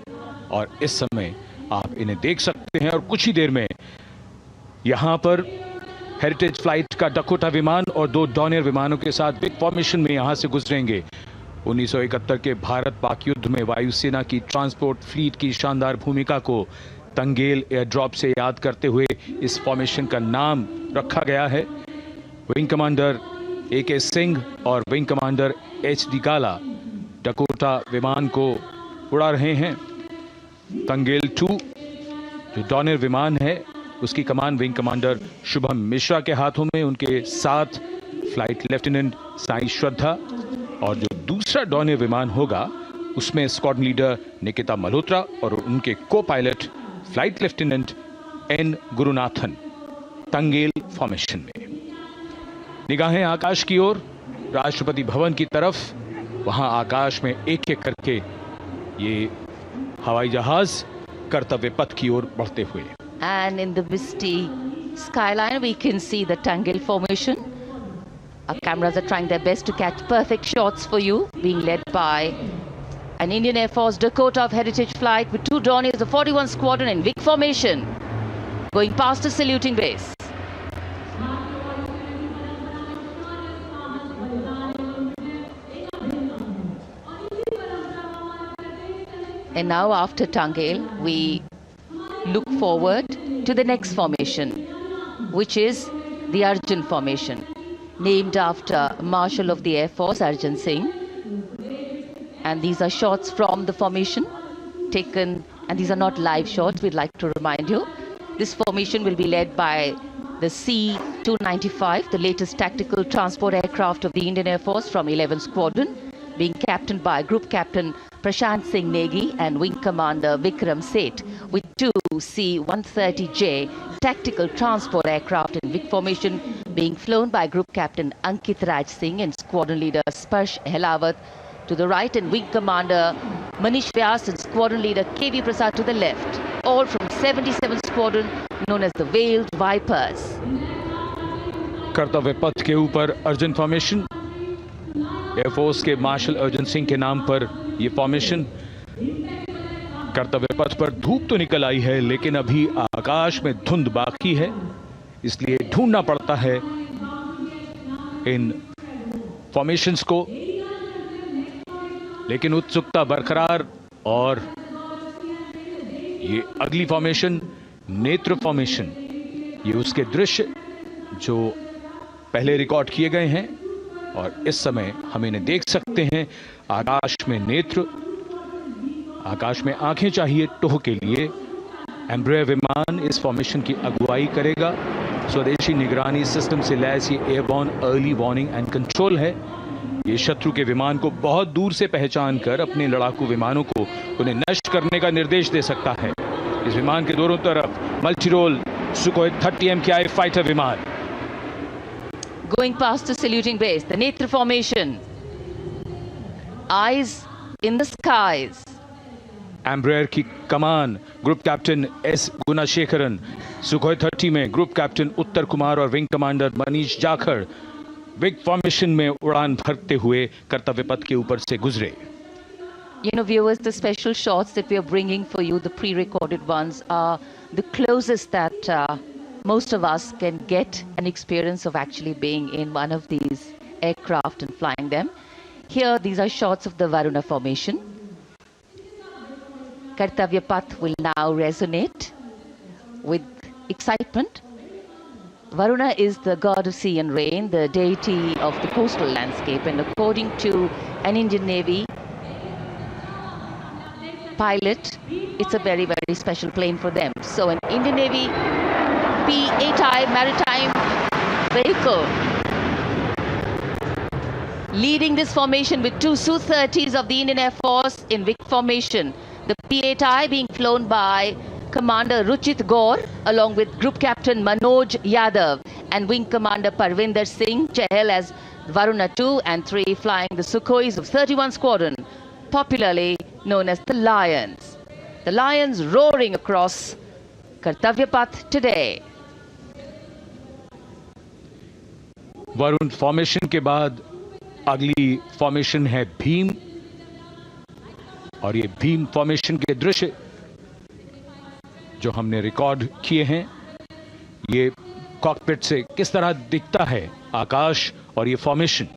और इस समय आप इन्हें देख सकते हैं। और कुछ ही देर में यहां पर हेरिटेज फ्लाइट का डकोटा विमान और 2 डॉनियर विमानों के साथ बिग फॉर्मेशन में यहां से गुजरेंगे। 1971 के भारत पाक युद्ध में वायुसेना की ट्रांसपोर्ट फ्लीट की शानदार भूमिका को तंगेल एयर ड्रॉप से याद करते हुए इस फॉर्मेशन का नाम रखा गया है। विंग कमांडर AK सिंह और विंग कमांडर HD गाला डकोटा विमान को उड़ा रहे हैं। तंगेल 2 जो डॉनियर विमान है उसकी कमान विंग कमांडर शुभम मिश्रा के हाथों में, उनके साथ फ्लाइट लेफ्टिनेंट साई श्रद्धा, और जो दूसरा डॉनियर विमान होगा उसमें स्क्वाड्रन लीडर निकिता मल्होत्रा और उनके को pilot flight lieutenant N Gurunathan. Tangail formation में निगाहें आकाश की ओर, राष्ट्रपति भवन की तरफ, वहां आकाश में एक एक करके ये हवाई जहाज कर्तव्य पथ की ओर बढ़ते हुए। And in the misty skyline we can see the Tangel formation. Our cameras are trying their best to catch perfect shots for you, being led by an Indian Air Force Dakota of Heritage Flight with 2 Dorniers of 41 Squadron in big formation, going past the saluting base. And now after Tangel, we look forward to the next formation, which is the Arjun formation, named after Marshal of the Air Force Arjun Singh. And these are shots from the formation taken, and these are not live shots, we'd like to remind you. This formation will be led by the C-295, the latest tactical transport aircraft of the Indian Air Force from 11 Squadron, being captained by Group Captain Prashant Singh Negi and Wing Commander Vikram Seth, with 2 C-130J tactical transport aircraft in big formation being flown by Group Captain Ankit Raj Singh and Squadron Leader Sparsh Helawat to the right, and Wing Commander Manish Vyas and Squadron Leader KV Prasad to the left, all from 77 Squadron known as the Veiled Vipers. कर्तव्य पथ के ऊपर Arjun formation, air force के martial Arjun Singh के नाम पर यह formation. कर्तव्य पथ पर धूप तो निकल आई है लेकिन अभी आकाश में धुंध बाकी है, इसलिए ढूंढना पड़ता है इन फॉर्मेशंस को, लेकिन उत्सुकता बरकरार। और ये अगली फॉर्मेशन नेत्र फॉर्मेशन, ये उसके दृश्य जो पहले रिकॉर्ड किए गए हैं और इस समय हम इन्हें देख सकते हैं। आकाश में नेत्र, आकाश में आंखें चाहिए टोह के लिए। एम्ब्रेयर विमान इस फॉर्मेशन की अगुवाई करेगा। स्वदेशी निगरानी सिस्टम से लैस ये airborne early warning and control है। ये शत्रु के विमान को बहुत दूर से पहचान कर अपने लड़ाकू विमानों को उन्हें नष्ट करने का निर्देश दे सकता है। इस विमान के दोनों तरफ multi role Sukhoi 30 MKI fighter विमान। Going past the saluting base, the Netra formation. Eyes in the skies. Embraer की कमान ग्रुप कैप्टन एस गुणाशेखरन, सुखोई 30 में ग्रुप कैप्टन उत्तर कुमार और wing commander Manish Jakhar wing formation में उड़ान भरते हुए कर्तव्य पथ के ऊपर से गुजरे। You know, viewers, the special shots that we are bringing for you, the pre-recorded ones, are the closest that most of us can get an experience of actually being in one of these aircraft and flying them. Here, these are shots of the Varuna formation. Kartavya Path will now resonate with excitement. Varuna is the god of sea and rain, the deity of the coastal landscape, and according to an Indian Navy pilot, it's a very, very special plane for them. So an Indian Navy P-8I maritime vehicle leading this formation with two Su-30s of the Indian Air Force in Vic formation. The P-8I being flown by Commander Ruchit Gaur along with Group Captain Manoj Yadav and Wing Commander Parvinder Singh Chahal as Varuna 2 and 3 flying the Sukhois of 31 Squadron, popularly known as the Lions. The Lions roaring across Kartavya Path today. Varun formation के बाद अगली formation है भीम, और ये Bhim formation के दृश्य जो हमने रिकॉर्ड किए हैं, ये कॉकपिट से किस तरह दिखता है आकाश और ये फॉर्मेशन।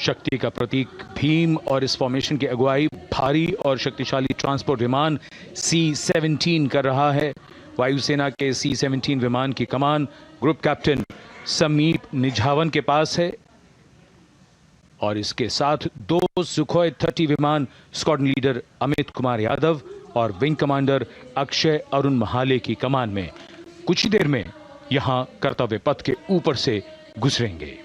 शक्ति का प्रतीक भीम और इस फॉर्मेशन की अगुवाई भारी और शक्तिशाली ट्रांसपोर्ट विमान C-17 कर रहा है। वायुसेना के C-17 विमान की कमान ग्रुप कैप्टन समीप निझावन के पास है और इसके साथ दो सुखोई 30 विमान स्क्वाड्रन लीडर अमित कुमार यादव और विंग कमांडर अक्षय अरुण महाले की कमान में कुछ ही देर में यहां कर्तव्य पथ के ऊपर से गुजरेंगे।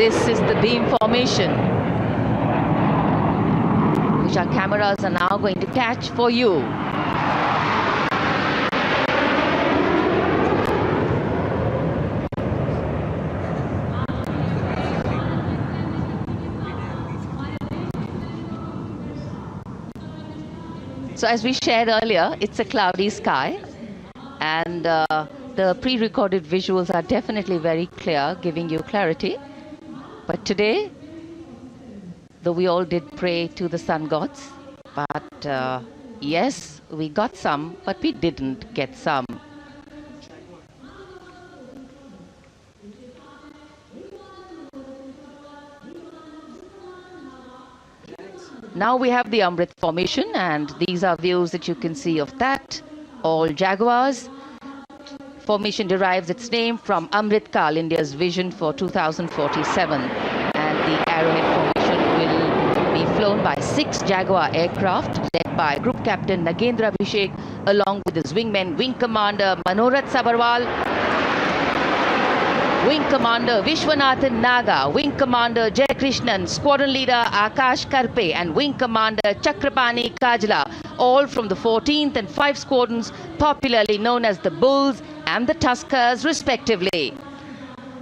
This is the beam formation, which our cameras are now going to catch for you. So as we shared earlier, it's a cloudy sky, and the pre-recorded visuals are definitely very clear, giving you clarity. But today, though we all did pray to the sun gods, but yes, we got some, but we didn't get some. Now we have the Amrit formation, and these are views that you can see of that. All Jaguars. Formation derives its name from Amrit Kal, India's vision for 2047. And the Arrowhead formation will be flown by 6 Jaguar aircraft, led by Group Captain Nagendra Abhishek, along with his wingmen, Wing Commander Manorat Sabarwal, Wing Commander Vishwanathan Naga, Wing Commander Jay Krishnan, Squadron Leader Akash Karpe, and Wing Commander Chakrapani Kajla, all from the 14th and 5 squadrons, popularly known as the Bulls and the Tuskers, respectively.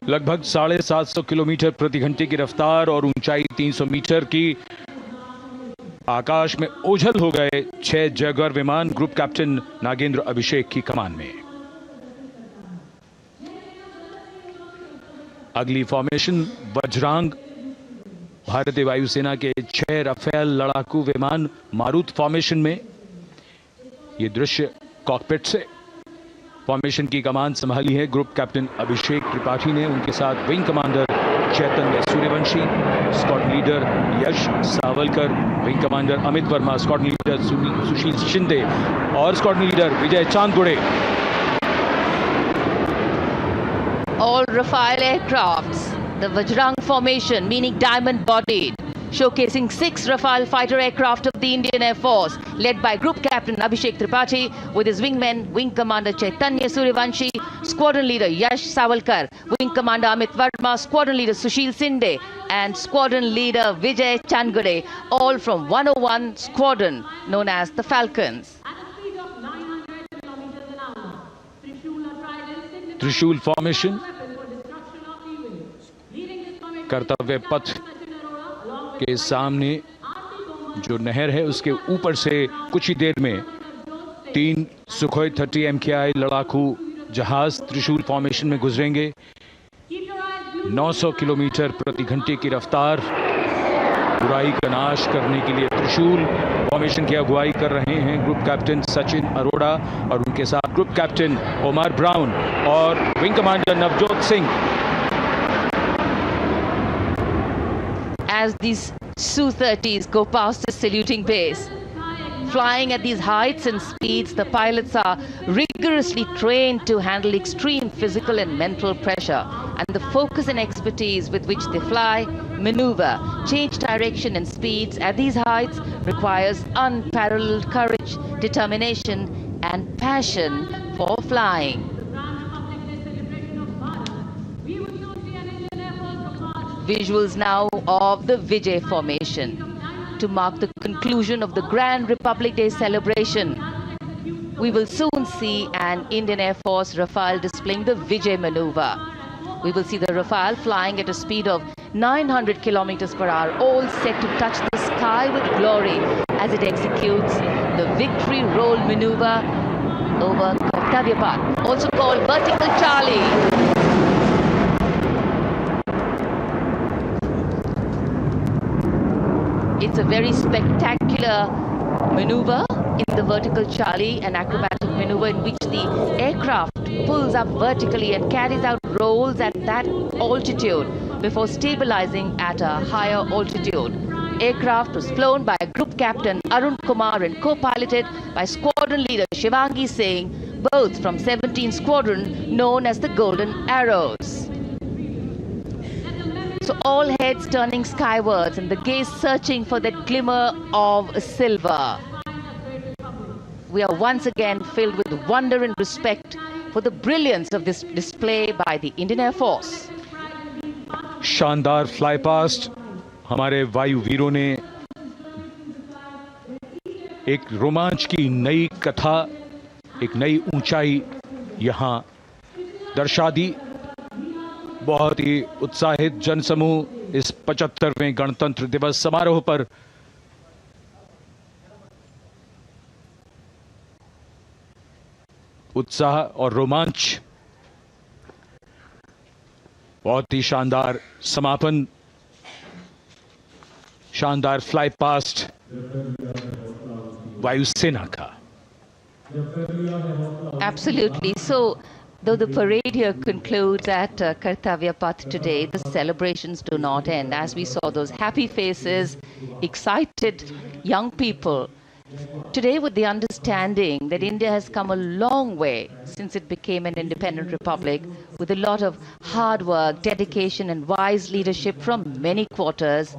लगभग 750 kilometre प्रति घंटे की रफ्तार और ऊंचाई 300 metre की आकाश में ओझल हो गए 6 जैगुआर विमान ग्रुप कैप्टन नागेंद्र अभिषेक की कमान में। अगली फॉर्मेशन वज्रांग, भारतीय वायुसेना के 6 राफेल लड़ाकू विमान मारुत फॉर्मेशन में। ये दृश्य कॉकपिट से। फॉर्मेशन की कमान संभाली है ग्रुप कैप्टन अभिषेक त्रिपाठी ने, उनके साथ wing commander Chaitanya Suryavanshi, squadron leader Yash Savalkar, wing commander Amit Verma, squadron leader Sushil Shinde और squadron leader Vijay Chandgude. All Rafale aircrafts, the Vajrang formation, meaning diamond bodied, showcasing 6 Rafale fighter aircraft of the Indian Air Force, led by Group Captain Abhishek Tripathi, with his wingmen, Wing Commander Chaitanya Suryavanshi, Squadron Leader Yash Savalkar, Wing Commander Amit Verma, Squadron Leader Sushil Sinde, and Squadron Leader Vijay Changade, all from 101 Squadron, known as the Falcons. त्रिशूल formation कर्तव्य पथ के सामने जो नहर है उसके ऊपर से कुछ ही देर में 3 सुखोई 30 MKI लड़ाकू जहाज त्रिशूल फॉर्मेशन में गुजरेंगे। 900 किलोमीटर प्रति घंटे की रफ्तार, बुराई का नाश करने के लिए त्रिशूल फॉर्मेशन की अगुवाई कर रहे हैं ग्रुप कैप्टन सचिन अरोड़ा और उनके साथ ग्रुप कैप्टन ओमर ब्राउन और wing commander Navjot Singh. As these Su-30s go past the saluting base, flying at these heights and speeds, the pilots are rigorously trained to handle extreme physical and mental pressure, and the focus and expertise with which they fly, maneuver, change direction and speeds at these heights requires unparalleled courage, determination and passion for flying. Visuals now of the Vijay formation to mark the conclusion of the Grand Republic Day celebration. We will soon see an Indian Air Force Rafale displaying the Vijay maneuver. We will see the Rafale flying at a speed of 900 kilometers per hour, all set to touch the sky with glory as it executes the victory roll maneuver over Kartavya Path, also called Vertical Charlie. It's a very spectacular maneuver in the Vertical Charlie, an acrobatic maneuver in which the aircraft pulls up vertically and carries out rolls at that altitude before stabilizing at a higher altitude. Aircraft was flown by Group Captain Arun Kumar and co-piloted by Squadron Leader Shivangi Singh, both from 17 Squadron known as the Golden Arrows. So all heads turning skywards and the gaze searching for that glimmer of silver. We are once again filled with wonder and respect for the brilliance of this display by the Indian Air Force. शानदार fly past हमारे वायु वीरों ने एक रोमांच की नई कथा, एक नई ऊंचाई यहां दर्शा दी। बहुत ही उत्साहित जनसमूह इस 75वें गणतंत्र दिवस समारोह पर उत्साह और रोमांच, बहुत ही शानदार समापन, शानदार फ्लाई पास्ट वायुसेना का। Absolutely. So, though the parade here concludes at Kartavya Path today, the celebrations do not end. As we saw those happy faces, excited young people, today with the understanding that India has come a long way since it became an independent republic, with a lot of hard work, dedication and wise leadership from many quarters,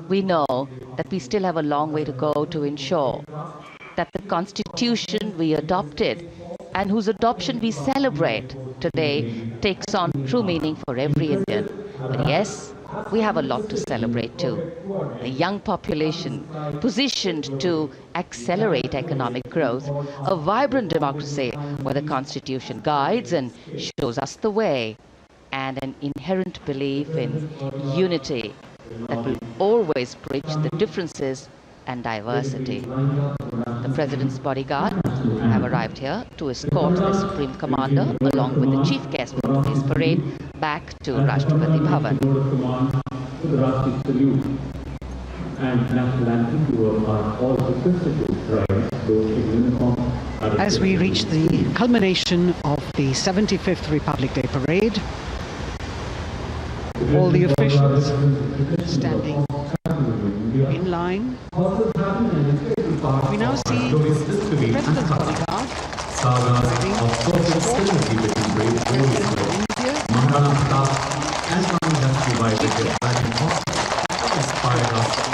we know that we still have a long way to go to ensure that the constitution we adopted and whose adoption we celebrate today takes on true meaning for every Indian. But yes, we have a lot to celebrate too. A young population positioned to accelerate economic growth, a vibrant democracy where the constitution guides and shows us the way, and an inherent belief in unity that will always bridge the differences and diversity. The President's bodyguard have arrived here to escort the Supreme Commander along with the chief guest for today's parade back to Rashtrapati Bhavan. As we reach the culmination of the 75th Republic Day Parade, all the officials standing in line. We now see the President's bodyguard India.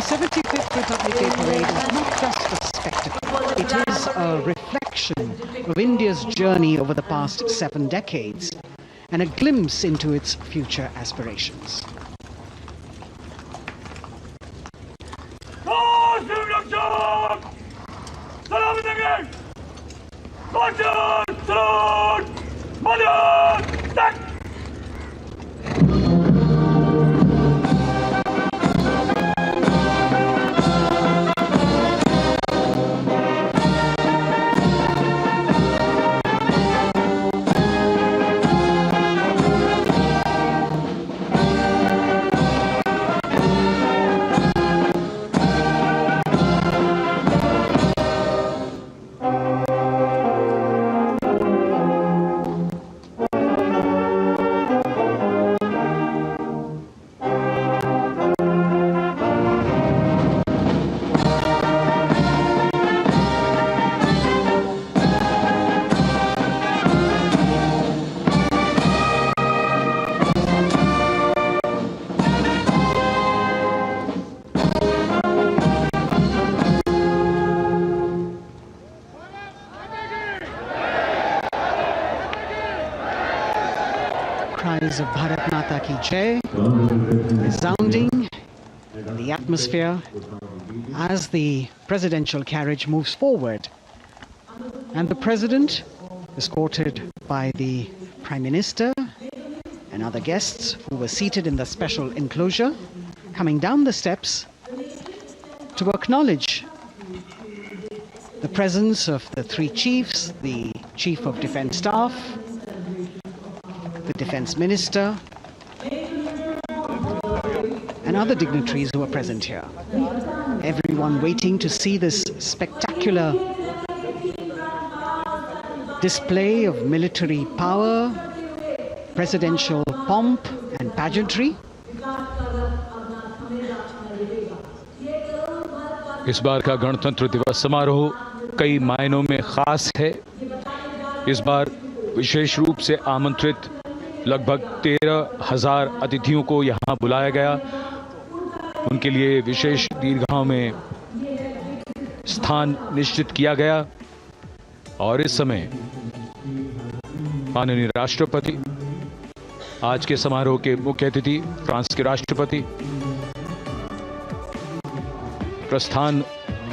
75th Republic Day parade is not just a spectacle. It is a reflection of India's journey over the past 7 decades and a glimpse into its future aspirations. Cries of Bharat Mata Ki Jai resounding in the atmosphere as the presidential carriage moves forward. And the president, escorted by the Prime Minister and other guests who were seated in the special enclosure, coming down the steps to acknowledge the presence of the 3 chiefs, the Chief of Defence Staff, the Defence Minister, and other dignitaries who are present here. Everyone waiting to see this spectacular display of military power, presidential pomp and pageantry. इस बार का गणतंत्र दिवस समारोह कई मायनों में खास है। इस बार विशेष रूप से आमंत्रित लगभग 13,000 अतिथियों को यहाँ बुलाया गया। उनके लिए विशेष दीर्घाओं में स्थान निश्चित किया गया और इस समय माननीय राष्ट्रपति, आज के समारोह के मुख्य अतिथि फ्रांस के राष्ट्रपति प्रस्थान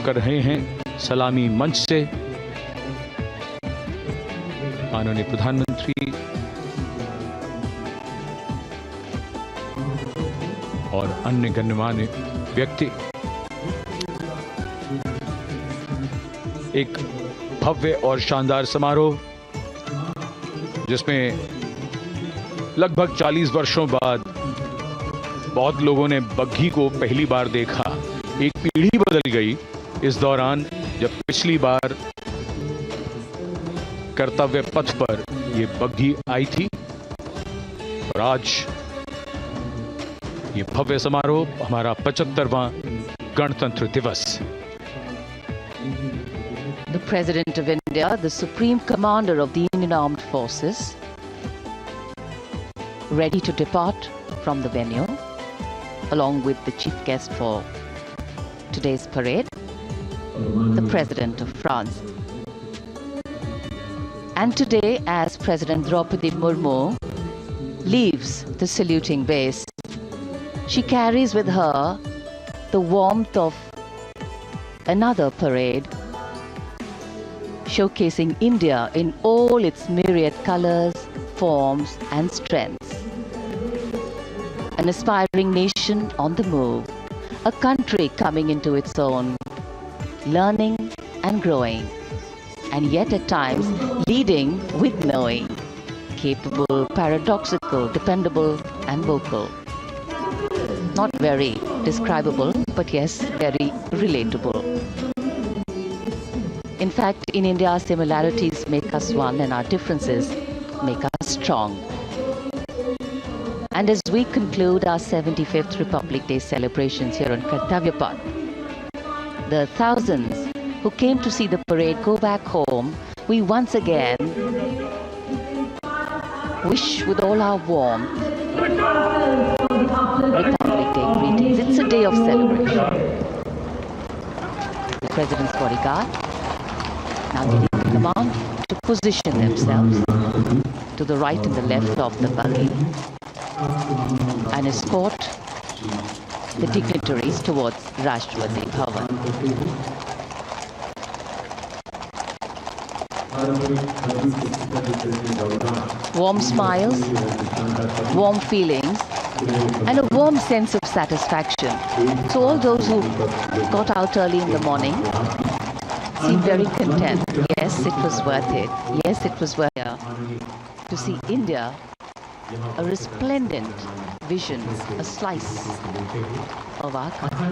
कर रहे हैं सलामी मंच से। माननीय प्रधानमंत्री और अन्य गण्यमान्य व्यक्ति एक भव्य और शानदार समारोह जिसमें लगभग 40 वर्षों बाद बहुत लोगों ने बग्घी को पहली बार देखा। एक पीढ़ी बदल गई इस दौरान जब पिछली बार कर्तव्य पथ पर ये बग्घी आई थी और आज ये भव्य समारोह हमारा 75वां गणतंत्र दिवस। The President of India, the Supreme Commander of the Indian Armed Forces, ready to depart from the venue, along with the chief guest for today's parade, the President of France. And today, as President Draupadi Murmu leaves the saluting base, she carries with her the warmth of another parade, showcasing India in all its myriad colors, forms and strengths. An aspiring nation on the move, a country coming into its own, learning and growing, and yet at times leading with knowing, capable, paradoxical, dependable and vocal. Not very describable, but yes, very relatable. In fact, in India, our similarities make us one and our differences make us strong. And as we conclude our 75th Republic Day celebrations here on Kartavya Path, the thousands who came to see the parade go back home, we once again wish with all our warmth Republic Day greetings. It's a day of celebration. President's bodyguard, now getting the command to position themselves to the right and the left of the buggy and escort the dignitaries towards Rashtrapati Bhavan. Warm smiles, warm feelings, and a warm sense of satisfaction. So all those who got out early in the morning seem very content. Yes, it was worth it. Yes, it was worth it to see India, a resplendent vision, a slice of our country.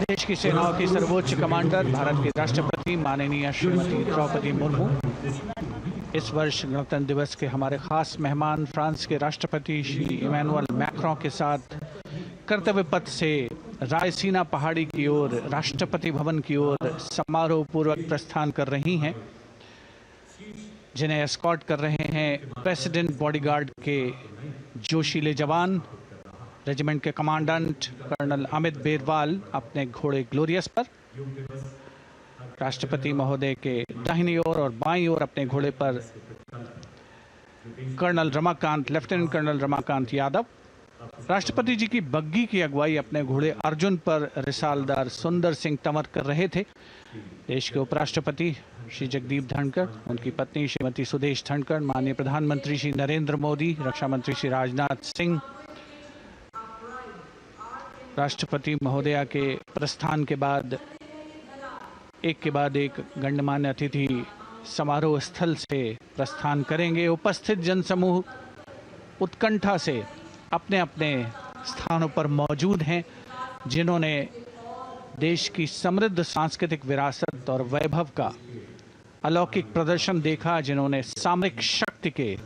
देश की सेनाओं की सर्वोच्च commander Bharat के राष्ट्रपति माननीय श्रीमती द्रौपदी मुर्मू इस वर्ष गणतंत्र दिवस के हमारे खास मेहमान फ्रांस के राष्ट्रपति श्री इमैनुअल मैक्रों के साथ कर्तव्य पथ से रायसीना पहाड़ी की ओर राष्ट्रपति भवन की ओर समारोह पूर्वक प्रस्थान कर रही हैं, जिन्हें एस्कॉर्ट कर रहे हैं प्रेसिडेंट बॉडीगार्ड के जोशीले जवान, रेजिमेंट के कमांडेंट कर्नल अमित बेरवाल अपने घोड़े ग्लोरियस पर, राष्ट्रपति महोदय के दाहिनी ओर और बाईं ओर अपने घोड़े पर colonel Ramakant, lieutenant colonel Ramakant Yadav, राष्ट्रपति जी की बग्गी की अगुवाई अपने घोड़े अर्जुन पर रिसालदार सुंदर सिंह तंवर कर रहे थे। देश के उपराष्ट्रपति श्री जगदीप धनखड़, उनकी पत्नी श्रीमती सुदेश धनखड़, माननीय प्रधानमंत्री श्री नरेंद्र मोदी, रक्षा मंत्री श्री राजनाथ सिंह, राष्ट्रपति महोदया के प्रस्थान के बाद एक के बाद एक गण्यमान्य अतिथि समारोह स्थल से प्रस्थान करेंगे। उपस्थित जनसमूह उत्कंठा से अपने अपने स्थानों पर मौजूद हैं, जिन्होंने देश की समृद्ध सांस्कृतिक विरासत और वैभव का अलौकिक प्रदर्शन देखा, जिन्होंने सामरिक शक्ति के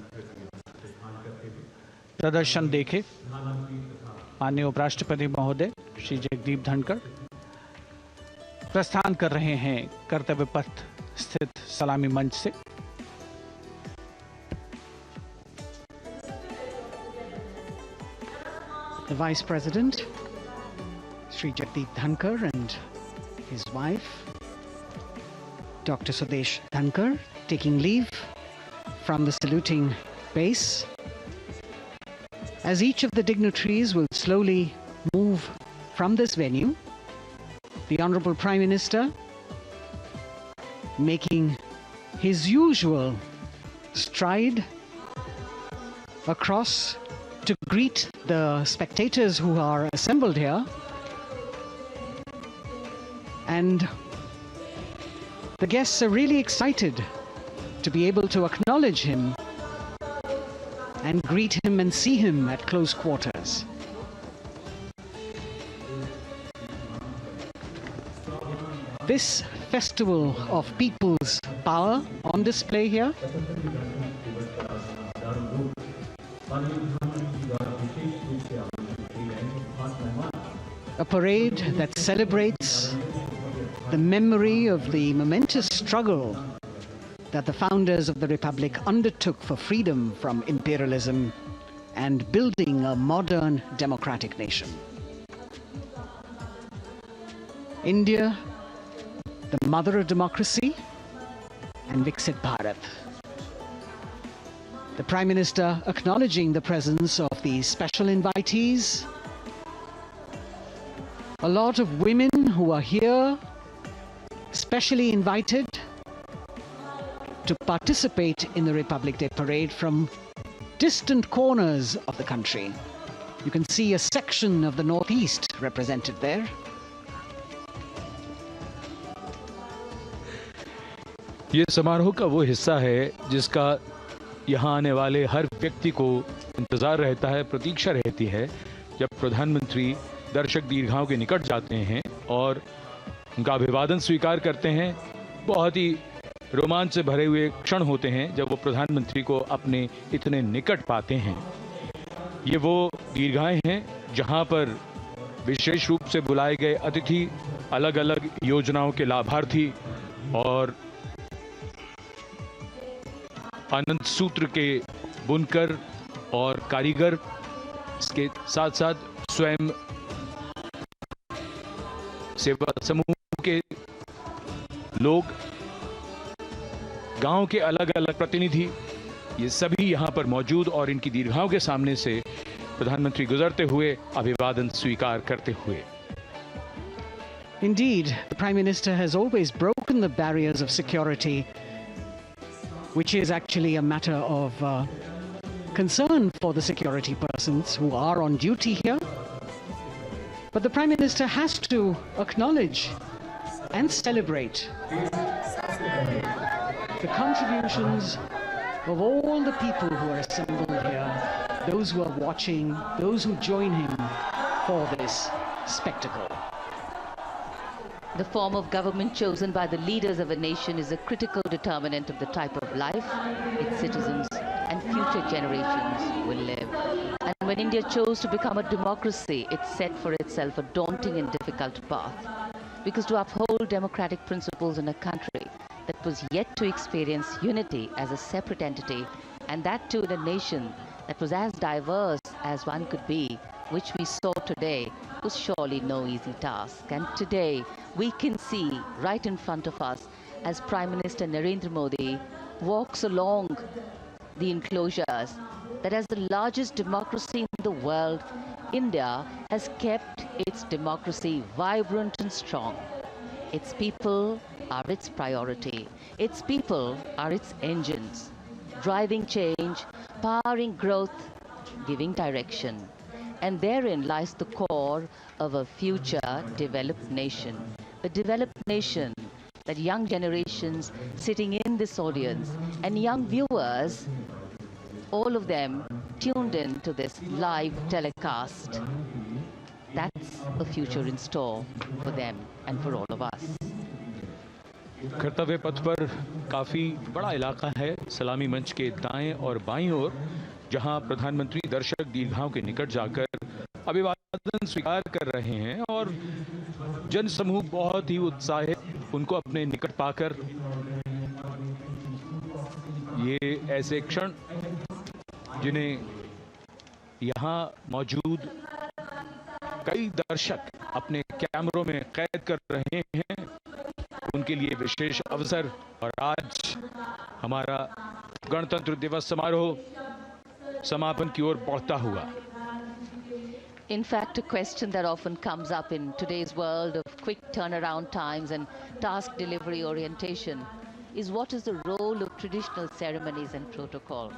प्रदर्शन देखे। माननीय उपराष्ट्रपति महोदय श्री जगदीप धनखड़ प्रस्थान कर रहे हैं कर्तव्य पथ स्थित सलामी मंच से। The Vice President, Sri Jagdeep Dhankar, and his wife, Dr. Sudesh Dhankar, taking leave from the saluting base, as each of the dignitaries will slowly move from this venue. The Honorable Prime Minister making his usual stride across to greet the spectators who are assembled here, and the guests are really excited to be able to acknowledge him and greet him and see him at close quarters. This festival of people's power on display here a parade that celebrates the memory of the momentous struggle that the founders of the Republic undertook for freedom from imperialism and building a modern democratic nation. India, the mother of democracy, and Viksit Bharat. The Prime Minister acknowledging the presence of the special invitees, a lot of women who are here, specially invited to participate in the Republic Day Parade from distant corners of the country. You can see a section of the Northeast represented there. ये समारोह का वो हिस्सा है जिसका यहाँ आने वाले हर व्यक्ति को इंतज़ार रहता है, प्रतीक्षा रहती है, जब प्रधानमंत्री दर्शक दीर्घाओं के निकट जाते हैं और उनका अभिवादन स्वीकार करते हैं। बहुत ही रोमांच से भरे हुए क्षण होते हैं जब वो प्रधानमंत्री को अपने इतने निकट पाते हैं। ये वो दीर्घाएं हैं जहां पर विशेष रूप से बुलाए गए अतिथि, अलग अलग योजनाओं के लाभार्थी और आनंद सूत्र के बुनकर और कारीगर, इसके साथ साथ स्वयं सेवा समूह के लोग, गांव के अलग अलग प्रतिनिधि, ये सभी यहां पर मौजूद और इनकी दीर्घाओं के सामने से प्रधानमंत्री गुजरते हुए अभिवादन स्वीकार करते हुए। Indeed, the Prime Minister has always broken the barriers of security, which is actually a matter of concern for the security persons who are on duty here. But the Prime Minister has to acknowledge and celebrate the contributions of all the people who are assembled here, those who are watching, those who join him for this spectacle. The form of government chosen by the leaders of a nation is a critical determinant of the type of life its citizens and future generations will live. And when India chose to become a democracy, it set for itself a daunting and difficult path. Because to uphold democratic principles in a country that was yet to experience unity as a separate entity, and that too in a nation that was as diverse as one could be, which we saw today, was surely no easy task. And today we can see right in front of us as Prime Minister Narendra Modi walks along the enclosures that as the largest democracy in the world, India has kept its democracy vibrant and strong. Its people are its priority. Its people are its engines, driving change, powering growth, giving direction. And therein lies the core of a future developed nation. A developed nation that young generations sitting in this audience and young viewers, all of them tuned in to this live telecast. That's a future in store for them and for all of us. कर्तव्य पथ पर काफी बड़ा इलाका है, सलामी मंच के दाएं और बाईं ओर, जहां प्रधानमंत्री दर्शक दीर्घाओं के निकट जाकर अभिवादन स्वीकार कर रहे हैं और जन समूह बहुत ही उत्साहित उनको अपने निकट पाकर ये ऐसे क्षण जिन्हें यहां मौजूद कई दर्शक अपने कैमरों में कैद कर रहे हैं, उनके लिए विशेष अवसर। और आज हमारा गणतंत्र दिवस समारोह समापन की ओर बढ़ता हुआ। In fact, a question that often comes up in today's world of quick turnaround times and task delivery orientation is what is the role of traditional ceremonies and protocol?